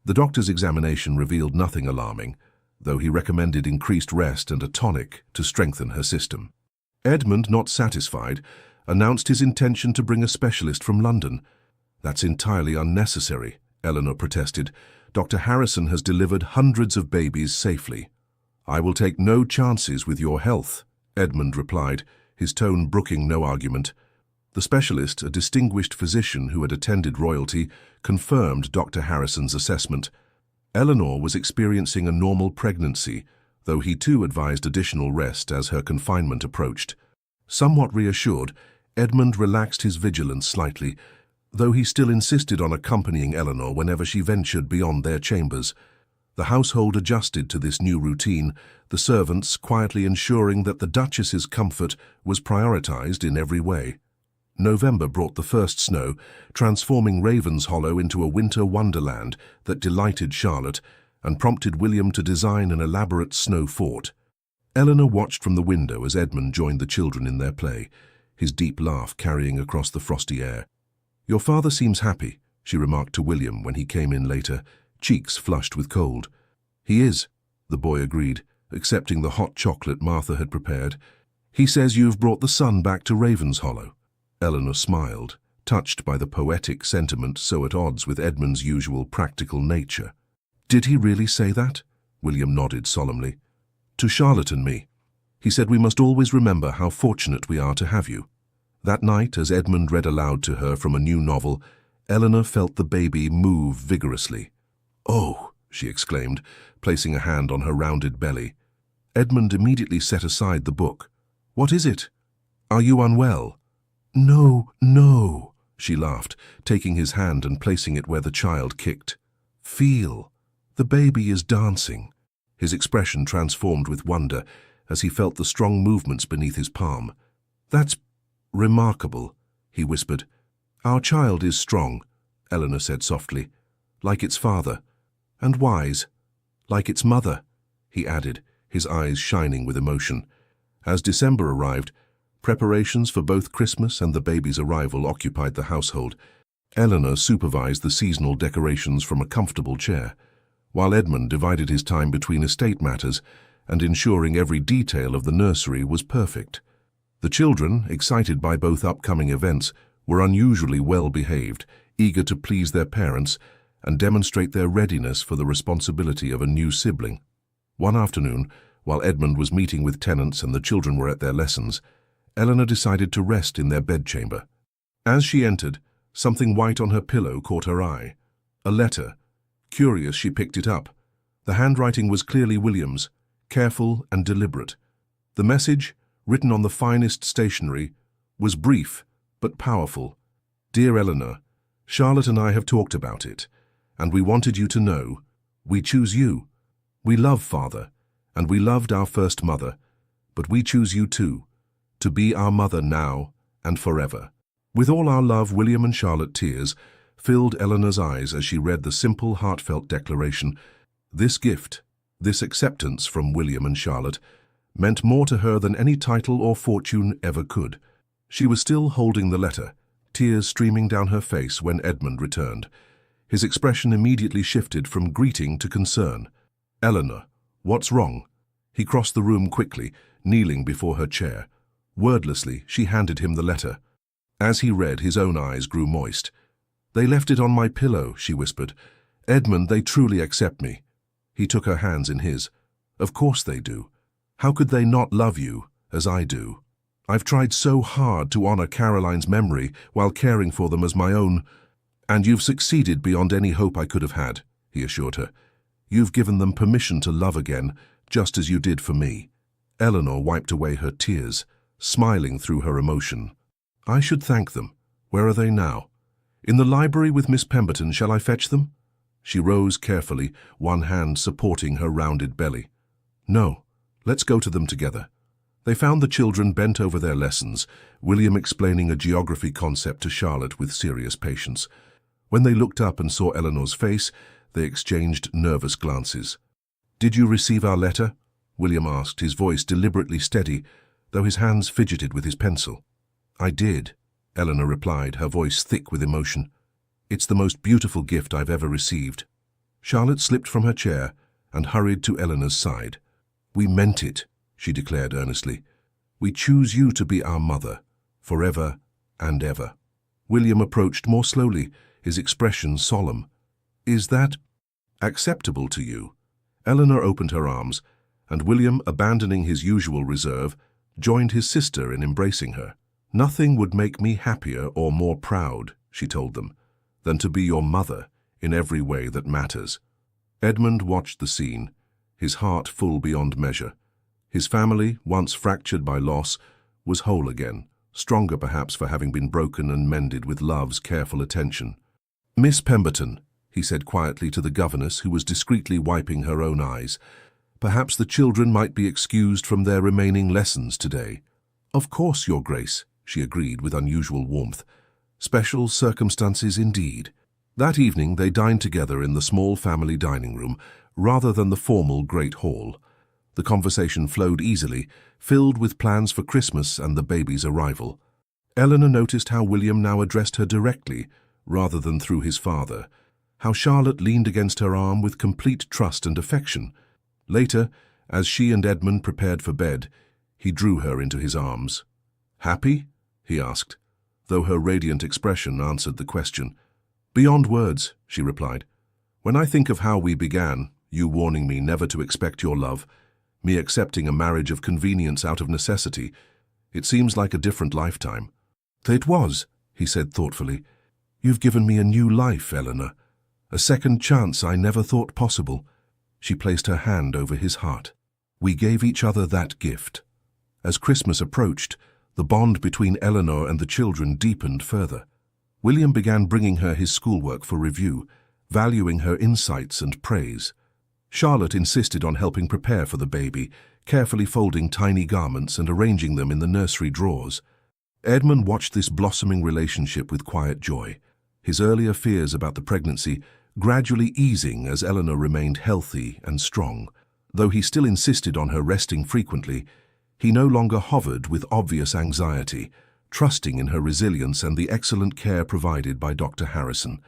The doctor's examination revealed nothing alarming, though he recommended increased rest and a tonic to strengthen her system. Edmund, not satisfied, announced his intention to bring a specialist from London. "That's entirely unnecessary," Eleanor protested. "Dr. Harrison has delivered hundreds of babies safely." "I will take no chances with your health," Edmund replied, his tone brooking no argument. The specialist, a distinguished physician who had attended royalty, confirmed Dr. Harrison's assessment. Eleanor was experiencing a normal pregnancy, though he too advised additional rest as her confinement approached. Somewhat reassured, Edmund relaxed his vigilance slightly, though he still insisted on accompanying Eleanor whenever she ventured beyond their chambers. The household adjusted to this new routine, the servants quietly ensuring that the Duchess's comfort was prioritized in every way. November brought the first snow, transforming Ravenshollow into a winter wonderland that delighted Charlotte and prompted William to design an elaborate snow fort. Eleanor watched from the window as Edmund joined the children in their play, his deep laugh carrying across the frosty air. "Your father seems happy," she remarked to William when he came in later, cheeks flushed with cold. "He is," the boy agreed, accepting the hot chocolate Martha had prepared. "He says you've brought the sun back to Ravenshollow." Eleanor smiled, touched by the poetic sentiment so at odds with Edmund's usual practical nature. "Did he really say that?" William nodded solemnly. "To Charlotte and me. He said we must always remember how fortunate we are to have you." That night, as Edmund read aloud to her from a new novel, Eleanor felt the baby move vigorously. "Oh!" she exclaimed, placing a hand on her rounded belly. Edmund immediately set aside the book. "What is it? Are you unwell?" "No, no," she laughed, taking his hand and placing it where the child kicked. "Feel. The baby is dancing." His expression transformed with wonder as he felt the strong movements beneath his palm. "That's remarkable," he whispered. "Our child is strong," Eleanor said softly, "like its father. And wise, like its mother," he added, his eyes shining with emotion. As December arrived, preparations for both Christmas and the baby's arrival occupied the household. Eleanor supervised the seasonal decorations from a comfortable chair, while Edmund divided his time between estate matters and ensuring every detail of the nursery was perfect. The children, excited by both upcoming events, were unusually well behaved, eager to please their parents and demonstrate their readiness for the responsibility of a new sibling. One afternoon, while Edmund was meeting with tenants and the children were at their lessons, Eleanor decided to rest in their bedchamber. As she entered, something white on her pillow caught her eye. A letter. Curious, she picked it up. The handwriting was clearly William's, careful and deliberate. The message, written on the finest stationery, was brief but powerful. "Dear Eleanor, Charlotte and I have talked about it, and we wanted you to know, we choose you. We love Father, and we loved our first mother, but we choose you too, to be our mother now and forever." With all our love, William and Charlotte. Tears filled Eleanor's eyes as she read the simple, heartfelt declaration. This gift, this acceptance from William and Charlotte, meant more to her than any title or fortune ever could. She was still holding the letter, tears streaming down her face when Edmund returned. His expression immediately shifted from greeting to concern. "Eleanor, what's wrong?" He crossed the room quickly, kneeling before her chair. Wordlessly, she handed him the letter. As he read, his own eyes grew moist. "They left it on my pillow," she whispered. "Edmund, they truly accept me." He took her hands in his. "Of course they do. How could they not love you, as I do?" I've tried so hard to honor Caroline's memory while caring for them as my own, and you've succeeded beyond any hope I could have had, he assured her. You've given them permission to love again, just as you did for me. Eleanor wiped away her tears, smiling through her emotion. I should thank them. Where are they now? In the library with Miss Pemberton. Shall I fetch them? She rose carefully, one hand supporting her rounded belly. No, let's go to them together. They found the children bent over their lessons, William explaining a geography concept to Charlotte with serious patience. When they looked up and saw Eleanor's face, they exchanged nervous glances. Did you receive our letter? William asked, his voice deliberately steady, though his hands fidgeted with his pencil. I did, Eleanor replied, her voice thick with emotion. It's the most beautiful gift I've ever received. Charlotte slipped from her chair and hurried to Eleanor's side. We meant it, she declared earnestly. We choose you to be our mother, forever and ever. William approached more slowly, his expression solemn. Is that acceptable to you? Eleanor opened her arms, and William, abandoning his usual reserve, joined his sister in embracing her. Nothing would make me happier or more proud, she told them, than to be your mother in every way that matters. Edmund watched the scene, his heart full beyond measure. His family, once fractured by loss, was whole again, stronger perhaps for having been broken and mended with love's careful attention. Miss Pemberton, he said quietly to the governess, who was discreetly wiping her own eyes, perhaps the children might be excused from their remaining lessons today. Of course, Your Grace, she agreed with unusual warmth. Special circumstances indeed. That evening they dined together in the small family dining room, rather than the formal great hall. The conversation flowed easily, filled with plans for Christmas and the baby's arrival. Eleanor noticed how William now addressed her directly, rather than through his father, how Charlotte leaned against her arm with complete trust and affection. Later, as she and Edmund prepared for bed, he drew her into his arms. Happy? He asked, though her radiant expression answered the question. Beyond words, she replied. When I think of how we began, you warning me never to expect your love, me accepting a marriage of convenience out of necessity, it seems like a different lifetime. It was, he said thoughtfully. You've given me a new life, Eleanor. A second chance I never thought possible. She placed her hand over his heart. We gave each other that gift. As Christmas approached, the bond between Eleanor and the children deepened further. William began bringing her his schoolwork for review, valuing her insights and praise. Charlotte insisted on helping prepare for the baby, carefully folding tiny garments and arranging them in the nursery drawers. Edmund watched this blossoming relationship with quiet joy, his earlier fears about the pregnancy gradually easing as Eleanor remained healthy and strong. Though he still insisted on her resting frequently, he no longer hovered with obvious anxiety, trusting in her resilience and the excellent care provided by Dr. Harrison.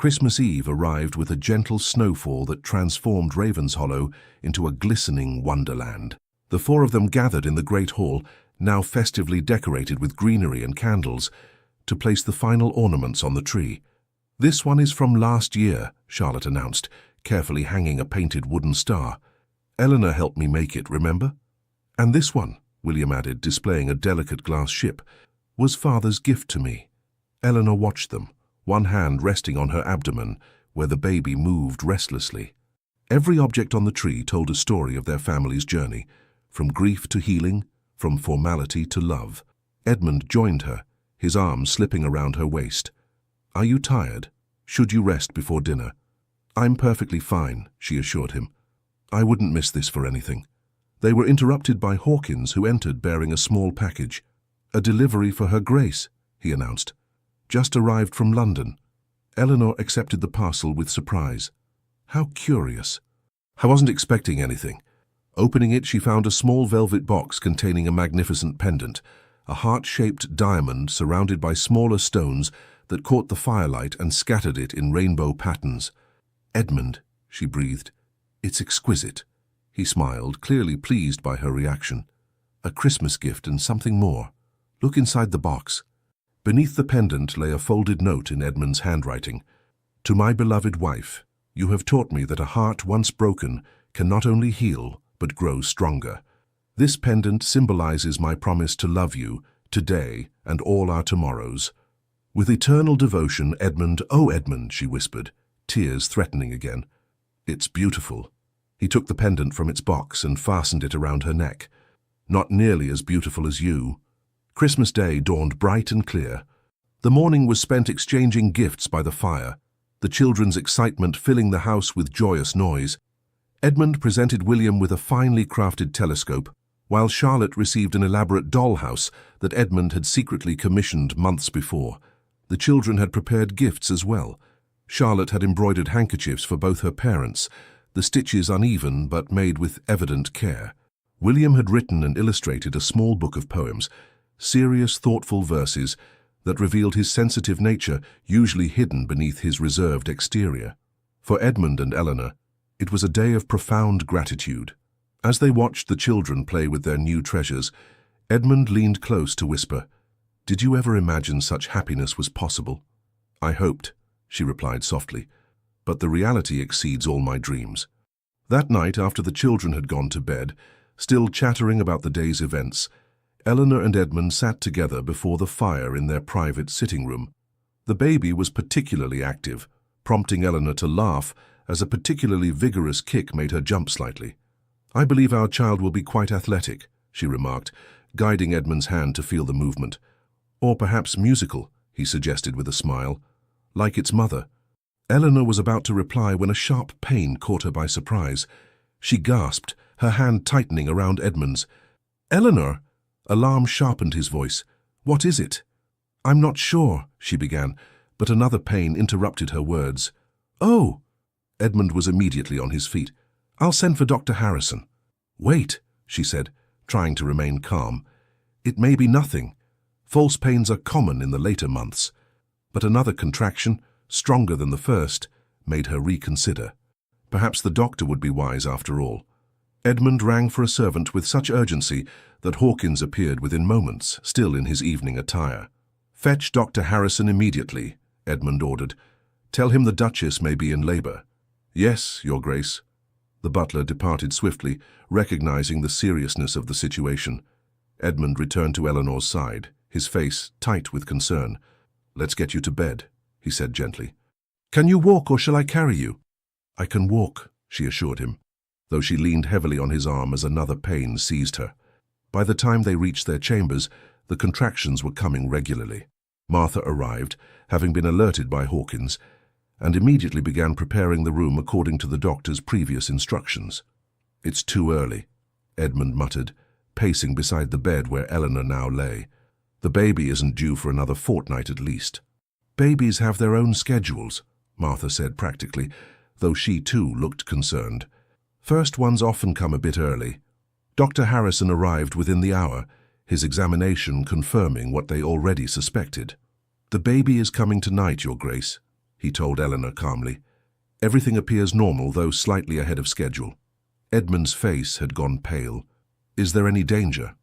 Christmas Eve arrived with a gentle snowfall that transformed Ravenshollow into a glistening wonderland. The four of them gathered in the great hall, now festively decorated with greenery and candles, to place the final ornaments on the tree. This one is from last year, Charlotte announced, carefully hanging a painted wooden star. Eleanor helped me make it, remember? And this one, William added, displaying a delicate glass ship, was Father's gift to me. Eleanor watched them, one hand resting on her abdomen, where the baby moved restlessly. Every object on the tree told a story of their family's journey, from grief to healing, from formality to love. Edmund joined her, his arms slipping around her waist. Are you tired? Should you rest before dinner? I'm perfectly fine, she assured him. I wouldn't miss this for anything. They were interrupted by Hawkins, who entered bearing a small package. A delivery for Her Grace, he announced. Just arrived from London. Eleanor accepted the parcel with surprise. How curious. I wasn't expecting anything. Opening it, she found a small velvet box containing a magnificent pendant, a heart-shaped diamond surrounded by smaller stones that caught the firelight and scattered it in rainbow patterns. Edmund, she breathed. It's exquisite. He smiled, clearly pleased by her reaction. A Christmas gift and something more. Look inside the box. Beneath the pendant lay a folded note in Edmund's handwriting. To my beloved wife, you have taught me that a heart once broken can not only heal, but grow stronger. This pendant symbolizes my promise to love you today, and all our tomorrows. With eternal devotion, Edmund, oh Edmund, she whispered, tears threatening again. It's beautiful. He took the pendant from its box and fastened it around her neck. Not nearly as beautiful as you. Christmas Day dawned bright and clear. The morning was spent exchanging gifts by the fire, the children's excitement filling the house with joyous noise. Edmund presented William with a finely crafted telescope, while Charlotte received an elaborate dollhouse that Edmund had secretly commissioned months before. The children had prepared gifts as well. Charlotte had embroidered handkerchiefs for both her parents, the stitches uneven but made with evident care. William had written and illustrated a small book of poems, serious, thoughtful verses that revealed his sensitive nature, usually hidden beneath his reserved exterior. For Edmund and Eleanor, it was a day of profound gratitude. As they watched the children play with their new treasures, Edmund leaned close to whisper, "Did you ever imagine such happiness was possible?" "I hoped," she replied softly, "but the reality exceeds all my dreams." That night, after the children had gone to bed, still chattering about the day's events, Eleanor and Edmund sat together before the fire in their private sitting room. The baby was particularly active, prompting Eleanor to laugh as a particularly vigorous kick made her jump slightly. "I believe our child will be quite athletic," she remarked, guiding Edmund's hand to feel the movement. "Or perhaps musical," he suggested with a smile, "like its mother." Eleanor was about to reply when a sharp pain caught her by surprise. She gasped, her hand tightening around Edmund's. "Eleanor!" Alarm sharpened his voice. "What is it?" "I'm not sure," she began, but another pain interrupted her words. "Oh!" Edmund was immediately on his feet. "I'll send for Dr. Harrison." "Wait," she said, trying to remain calm. "It may be nothing. False pains are common in the later months." But another contraction, stronger than the first, made her reconsider. Perhaps the doctor would be wise after all. Edmund rang for a servant with such urgency that Hawkins appeared within moments, still in his evening attire. "Fetch Dr. Harrison immediately," Edmund ordered. "Tell him the Duchess may be in labor." "Yes, Your Grace." The butler departed swiftly, recognizing the seriousness of the situation. Edmund returned to Eleanor's side, his face tight with concern. "Let's get you to bed," he said gently. "Can you walk or shall I carry you?" "I can walk," she assured him, though she leaned heavily on his arm as another pain seized her. By the time they reached their chambers, the contractions were coming regularly. Martha arrived, having been alerted by Hawkins, and immediately began preparing the room according to the doctor's previous instructions. "It's too early," Edmund muttered, pacing beside the bed where Eleanor now lay. "The baby isn't due for another fortnight at least." "Babies have their own schedules," Martha said practically, though she too looked concerned. "First ones often come a bit early." Dr. Harrison arrived within the hour, his examination confirming what they already suspected. "The baby is coming tonight, Your Grace," he told Eleanor calmly. "Everything appears normal, though slightly ahead of schedule." Edmund's face had gone pale. "Is there any danger?"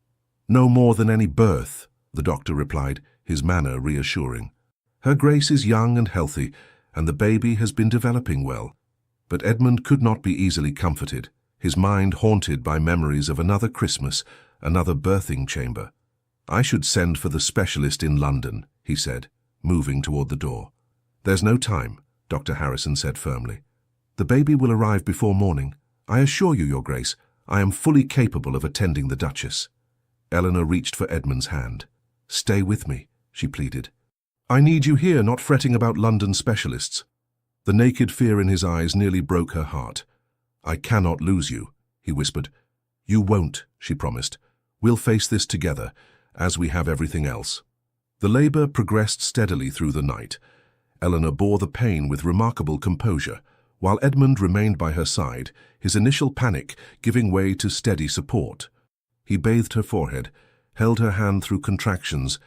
"No more than any birth," the doctor replied, his manner reassuring. "Her Grace is young and healthy, and the baby has been developing well." But Edmund could not be easily comforted, his mind haunted by memories of another Christmas, another birthing chamber. "I should send for the specialist in London," he said, moving toward the door. "There's no time," Dr. Harrison said firmly. "The baby will arrive before morning. I assure you, Your Grace, I am fully capable of attending the Duchess." Eleanor reached for Edmund's hand. "Stay with me," she pleaded. "I need you here, not fretting about London specialists." The naked fear in his eyes nearly broke her heart. "I cannot lose you," he whispered. "You won't," she promised. "We'll face this together, as we have everything else." The labor progressed steadily through the night. Eleanor bore the pain with remarkable composure, while Edmund remained by her side, his initial panic giving way to steady support. He bathed her forehead, held her hand through contractions,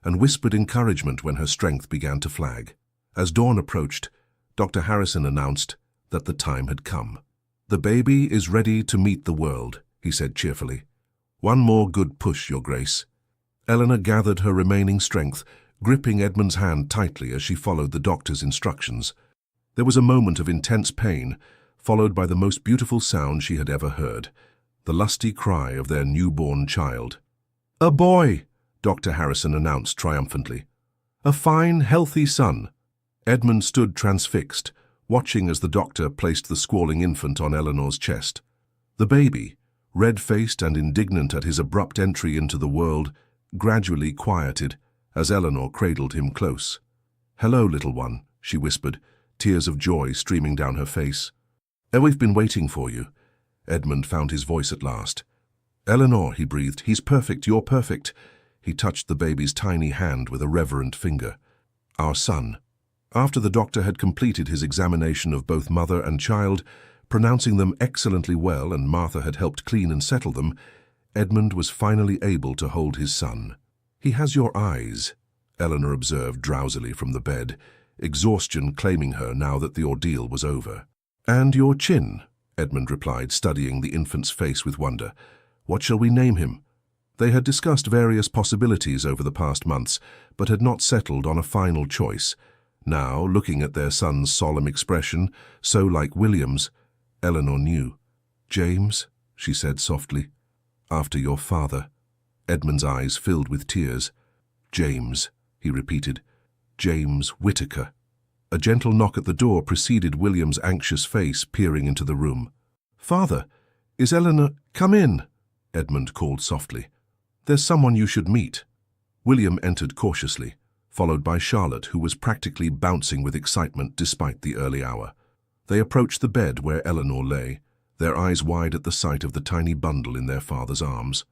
and whispered encouragement when her strength began to flag. As dawn approached, Dr. Harrison announced that the time had come. "The baby is ready to meet the world," he said cheerfully. "One more good push, Your Grace." Eleanor gathered her remaining strength, gripping Edmund's hand tightly as she followed the doctor's instructions. There was a moment of intense pain, followed by the most beautiful sound she had ever heard, the lusty cry of their newborn child. "A boy!" Dr. Harrison announced triumphantly. "A fine, healthy son." Edmund stood transfixed, watching as the doctor placed the squalling infant on Eleanor's chest. The baby, red-faced and indignant at his abrupt entry into the world, gradually quieted as Eleanor cradled him close. "Hello, little one," she whispered, tears of joy streaming down her face. "We've been waiting for you." Edmund found his voice at last. "Eleanor," he breathed, "he's perfect, you're perfect." He touched the baby's tiny hand with a reverent finger. "Our son." After the doctor had completed his examination of both mother and child, pronouncing them excellently well, and Martha had helped clean and settle them, Edmund was finally able to hold his son. "He has your eyes," Eleanor observed drowsily from the bed, exhaustion claiming her now that the ordeal was over. "And your chin," Edmund replied, studying the infant's face with wonder. "What shall we name him?" They had discussed various possibilities over the past months, but had not settled on a final choice. Now, looking at their son's solemn expression, so like William's, Eleanor knew. "James," she said softly. "After your father." Edmund's eyes filled with tears. "James," he repeated. "James Whittaker." A gentle knock at the door preceded William's anxious face peering into the room. "Father, is Eleanor—" "Come in," Edmund called softly. "There's someone you should meet." William entered cautiously, followed by Charlotte, who was practically bouncing with excitement despite the early hour. They approached the bed where Eleanor lay, their eyes wide at the sight of the tiny bundle in their father's arms.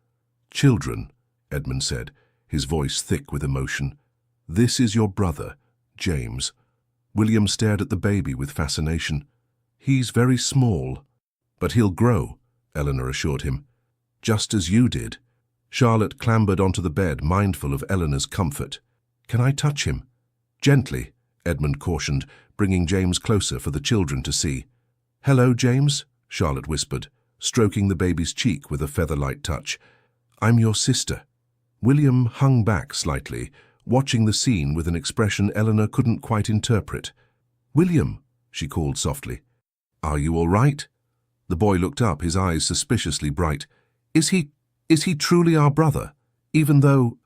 "Children," Edmund said, his voice thick with emotion, "this is your brother, James." William stared at the baby with fascination. "He's very small." "But he'll grow," Eleanor assured him. "Just as you did." Charlotte clambered onto the bed, mindful of Eleanor's comfort. "Can I touch him?" "Gently," Edmund cautioned, bringing James closer for the children to see. "Hello, James," Charlotte whispered, stroking the baby's cheek with a feather-light touch. "I'm your sister." William hung back slightly, watching the scene with an expression Eleanor couldn't quite interpret. "William," she called softly. "Are you all right?" The boy looked up, his eyes suspiciously bright. Is he truly our brother? Even though—"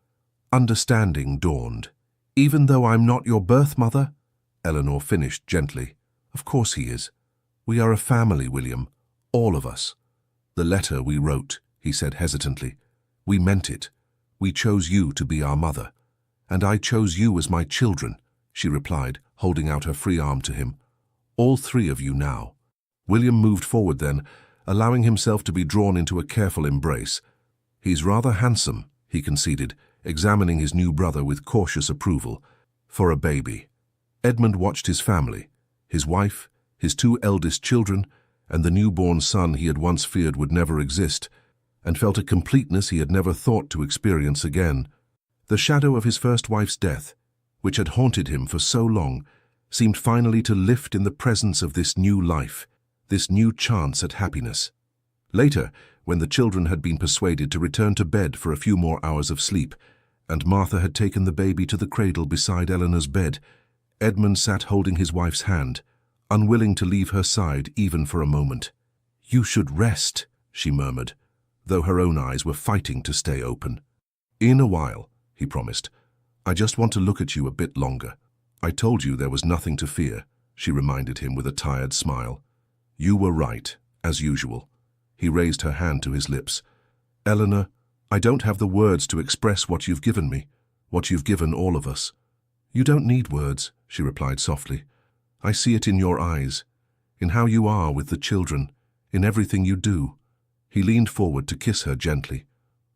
Understanding dawned. "Even though I'm not your birth mother?" Eleanor finished gently. "Of course he is. We are a family, William. All of us." "The letter we wrote," he said hesitantly. "We meant it. We chose you to be our mother. And I chose you as my children," she replied, holding out her free arm to him. "All three of you now." William moved forward then, allowing himself to be drawn into a careful embrace. "He's rather handsome," he conceded, examining his new brother with cautious approval. "For a baby." Edmund watched his family, his wife, his two eldest children, and the newborn son he had once feared would never exist, and felt a completeness he had never thought to experience again. The shadow of his first wife's death, which had haunted him for so long, seemed finally to lift in the presence of this new life, this new chance at happiness. Later, when the children had been persuaded to return to bed for a few more hours of sleep, and Martha had taken the baby to the cradle beside Eleanor's bed, Edmund sat holding his wife's hand, unwilling to leave her side even for a moment. "You should rest," she murmured, though her own eyes were fighting to stay open. "In a while," he promised. "I just want to look at you a bit longer." "I told you there was nothing to fear," she reminded him with a tired smile. "You were right, as usual." He raised her hand to his lips. "Eleanor, I don't have the words to express what you've given me, what you've given all of us." "You don't need words," she replied softly. "I see it in your eyes, in how you are with the children, in everything you do." He leaned forward to kiss her gently.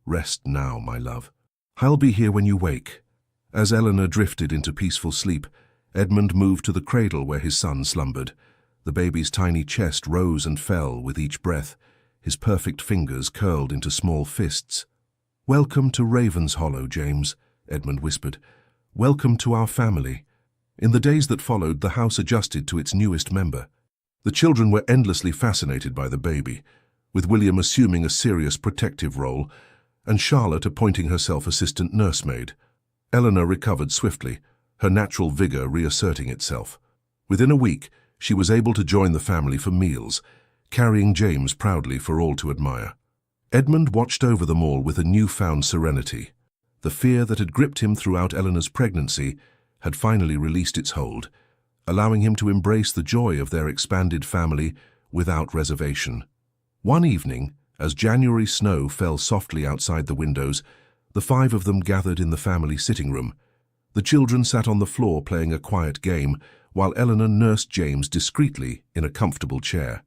"Rest now, my love. I'll be here when you wake." As Eleanor drifted into peaceful sleep, Edmund moved to the cradle where his son slumbered. The baby's tiny chest rose and fell with each breath, his perfect fingers curled into small fists. "Welcome to Ravenshollow, James," Edmund whispered. "Welcome to our family." In the days that followed, the house adjusted to its newest member. The children were endlessly fascinated by the baby, with William assuming a serious protective role, and Charlotte appointing herself assistant nursemaid. Eleanor recovered swiftly, her natural vigor reasserting itself. Within a week, she was able to join the family for meals, carrying James proudly for all to admire. Edmund watched over them all with a newfound serenity. The fear that had gripped him throughout Eleanor's pregnancy had finally released its hold, allowing him to embrace the joy of their expanded family without reservation. One evening, as January snow fell softly outside the windows, the five of them gathered in the family sitting room. The children sat on the floor playing a quiet game, while Eleanor nursed James discreetly in a comfortable chair.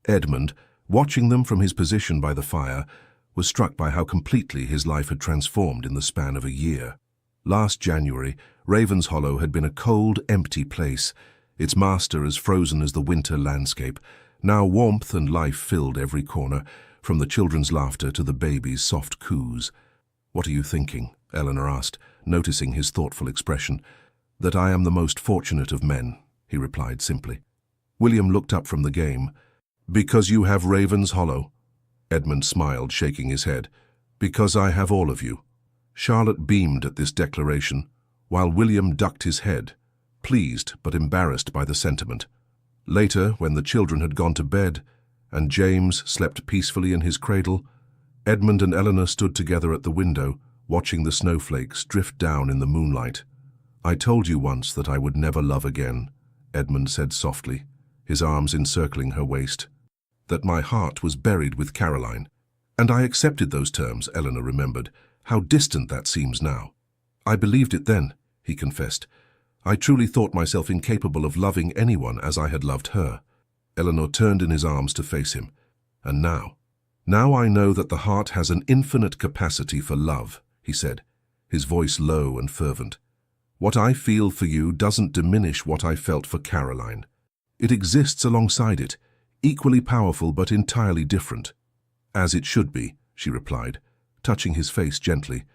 Edmund, watching them from his position by the fire, was struck by how completely his life had transformed in the span of a year. Last January, Ravenshollow had been a cold, empty place, its master as frozen as the winter landscape. Now warmth and life filled every corner, from the children's laughter to the baby's soft coos. "What are you thinking?" Eleanor asked, noticing his thoughtful expression. "That I am the most fortunate of men," he replied simply. William looked up from the game. "Because you have Ravenshollow?" Edmund smiled, shaking his head. "Because I have all of you." Charlotte beamed at this declaration, while William ducked his head, pleased but embarrassed by the sentiment. Later, when the children had gone to bed, and James slept peacefully in his cradle, Edmund and Eleanor stood together at the window, watching the snowflakes drift down in the moonlight. "I told you once that I would never love again," Edmund said softly, his arms encircling her waist. "That my heart was buried with Caroline. And I accepted those terms," Eleanor remembered. "How distant that seems now." "I believed it then," he confessed. "I truly thought myself incapable of loving anyone as I had loved her." Eleanor turned in his arms to face him. "And now I know that the heart has an infinite capacity for love," he said, his voice low and fervent. "What I feel for you doesn't diminish what I felt for Caroline. It exists alongside it, equally powerful but entirely different." "As it should be," she replied, touching his face gently.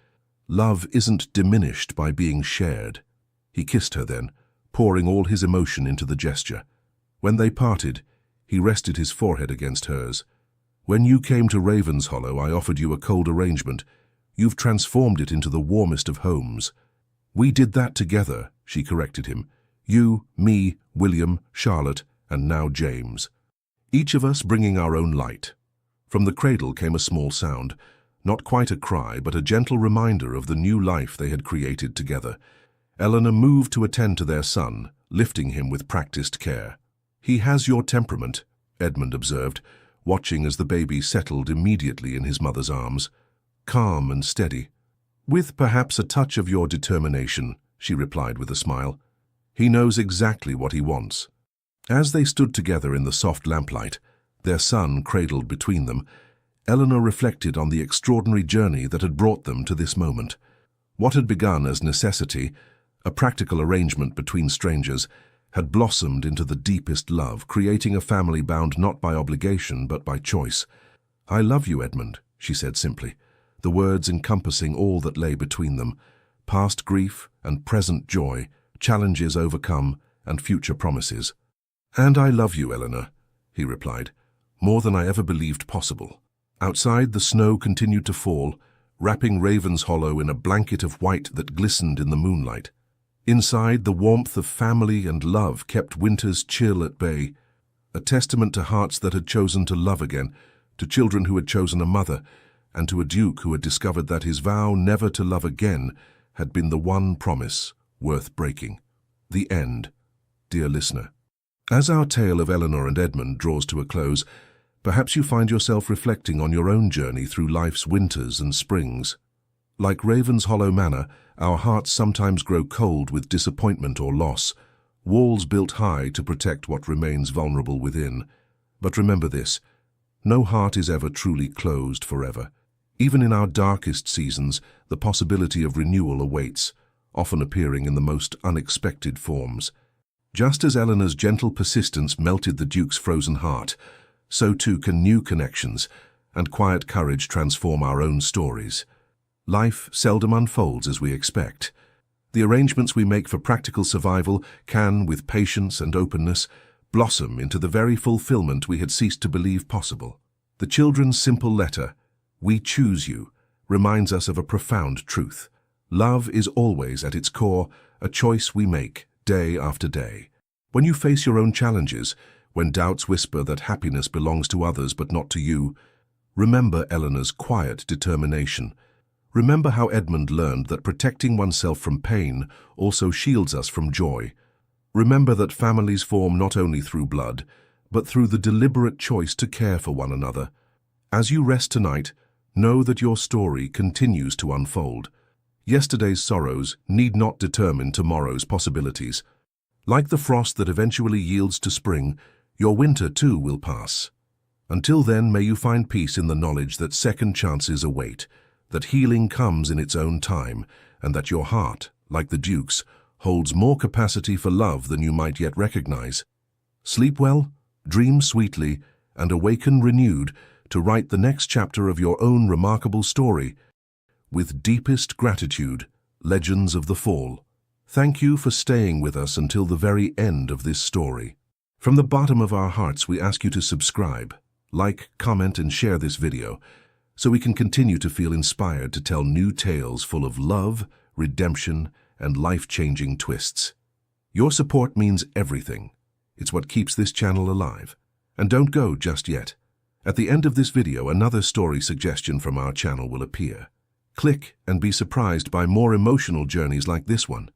"Love isn't diminished by being shared." He kissed her then, pouring all his emotion into the gesture. When they parted, he rested his forehead against hers. "When you came to Ravenshollow, I offered you a cold arrangement. You've transformed it into the warmest of homes." "We did that together," she corrected him. "You, me, William, Charlotte, and now James. Each of us bringing our own light." From the cradle came a small sound, not quite a cry, but a gentle reminder of the new life they had created together. Eleanor moved to attend to their son, lifting him with practiced care. "He has your temperament," Edmund observed, watching as the baby settled immediately in his mother's arms. "Calm and steady. With perhaps a touch of your determination," she replied with a smile. "He knows exactly what he wants." As they stood together in the soft lamplight, their son cradled between them, Eleanor reflected on the extraordinary journey that had brought them to this moment. What had begun as necessity, a practical arrangement between strangers, had blossomed into the deepest love, creating a family bound not by obligation but by choice. "I love you, Edmund," she said simply, the words encompassing all that lay between them, past grief and present joy, challenges overcome and future promises. "And I love you, Eleanor," he replied, "more than I ever believed possible." Outside, the snow continued to fall, wrapping Ravenshollow in a blanket of white that glistened in the moonlight. Inside, the warmth of family and love kept winter's chill at bay, a testament to hearts that had chosen to love again, to children who had chosen a mother, and to a duke who had discovered that his vow never to love again had been the one promise worth breaking. The end. Dear listener, as our tale of Eleanor and Edmund draws to a close, perhaps you find yourself reflecting on your own journey through life's winters and springs. Like Ravenshollow Manor, our hearts sometimes grow cold with disappointment or loss, walls built high to protect what remains vulnerable within. But remember this, no heart is ever truly closed forever. Even in our darkest seasons, the possibility of renewal awaits, often appearing in the most unexpected forms. Just as Eleanor's gentle persistence melted the Duke's frozen heart, so too can new connections and quiet courage transform our own stories. Life seldom unfolds as we expect. The arrangements we make for practical survival can, with patience and openness, blossom into the very fulfillment we had ceased to believe possible. The children's simple letter, "We choose you," reminds us of a profound truth. Love is always, at its core, a choice we make, day after day. When you face your own challenges, when doubts whisper that happiness belongs to others but not to you, remember Eleanor's quiet determination. Remember how Edmund learned that protecting oneself from pain also shields us from joy. Remember that families form not only through blood, but through the deliberate choice to care for one another. As you rest tonight, know that your story continues to unfold. Yesterday's sorrows need not determine tomorrow's possibilities. Like the frost that eventually yields to spring, your winter too will pass. Until then, may you find peace in the knowledge that second chances await, that healing comes in its own time, and that your heart, like the Duke's, holds more capacity for love than you might yet recognize. Sleep well, dream sweetly, and awaken renewed to write the next chapter of your own remarkable story. With deepest gratitude, Legends of the Fall. Thank you for staying with us until the very end of this story. From the bottom of our hearts, we ask you to subscribe, like, comment, and share this video, so we can continue to feel inspired to tell new tales full of love, redemption, and life-changing twists. Your support means everything. It's what keeps this channel alive. And don't go just yet. At the end of this video, another story suggestion from our channel will appear. Click and be surprised by more emotional journeys like this one.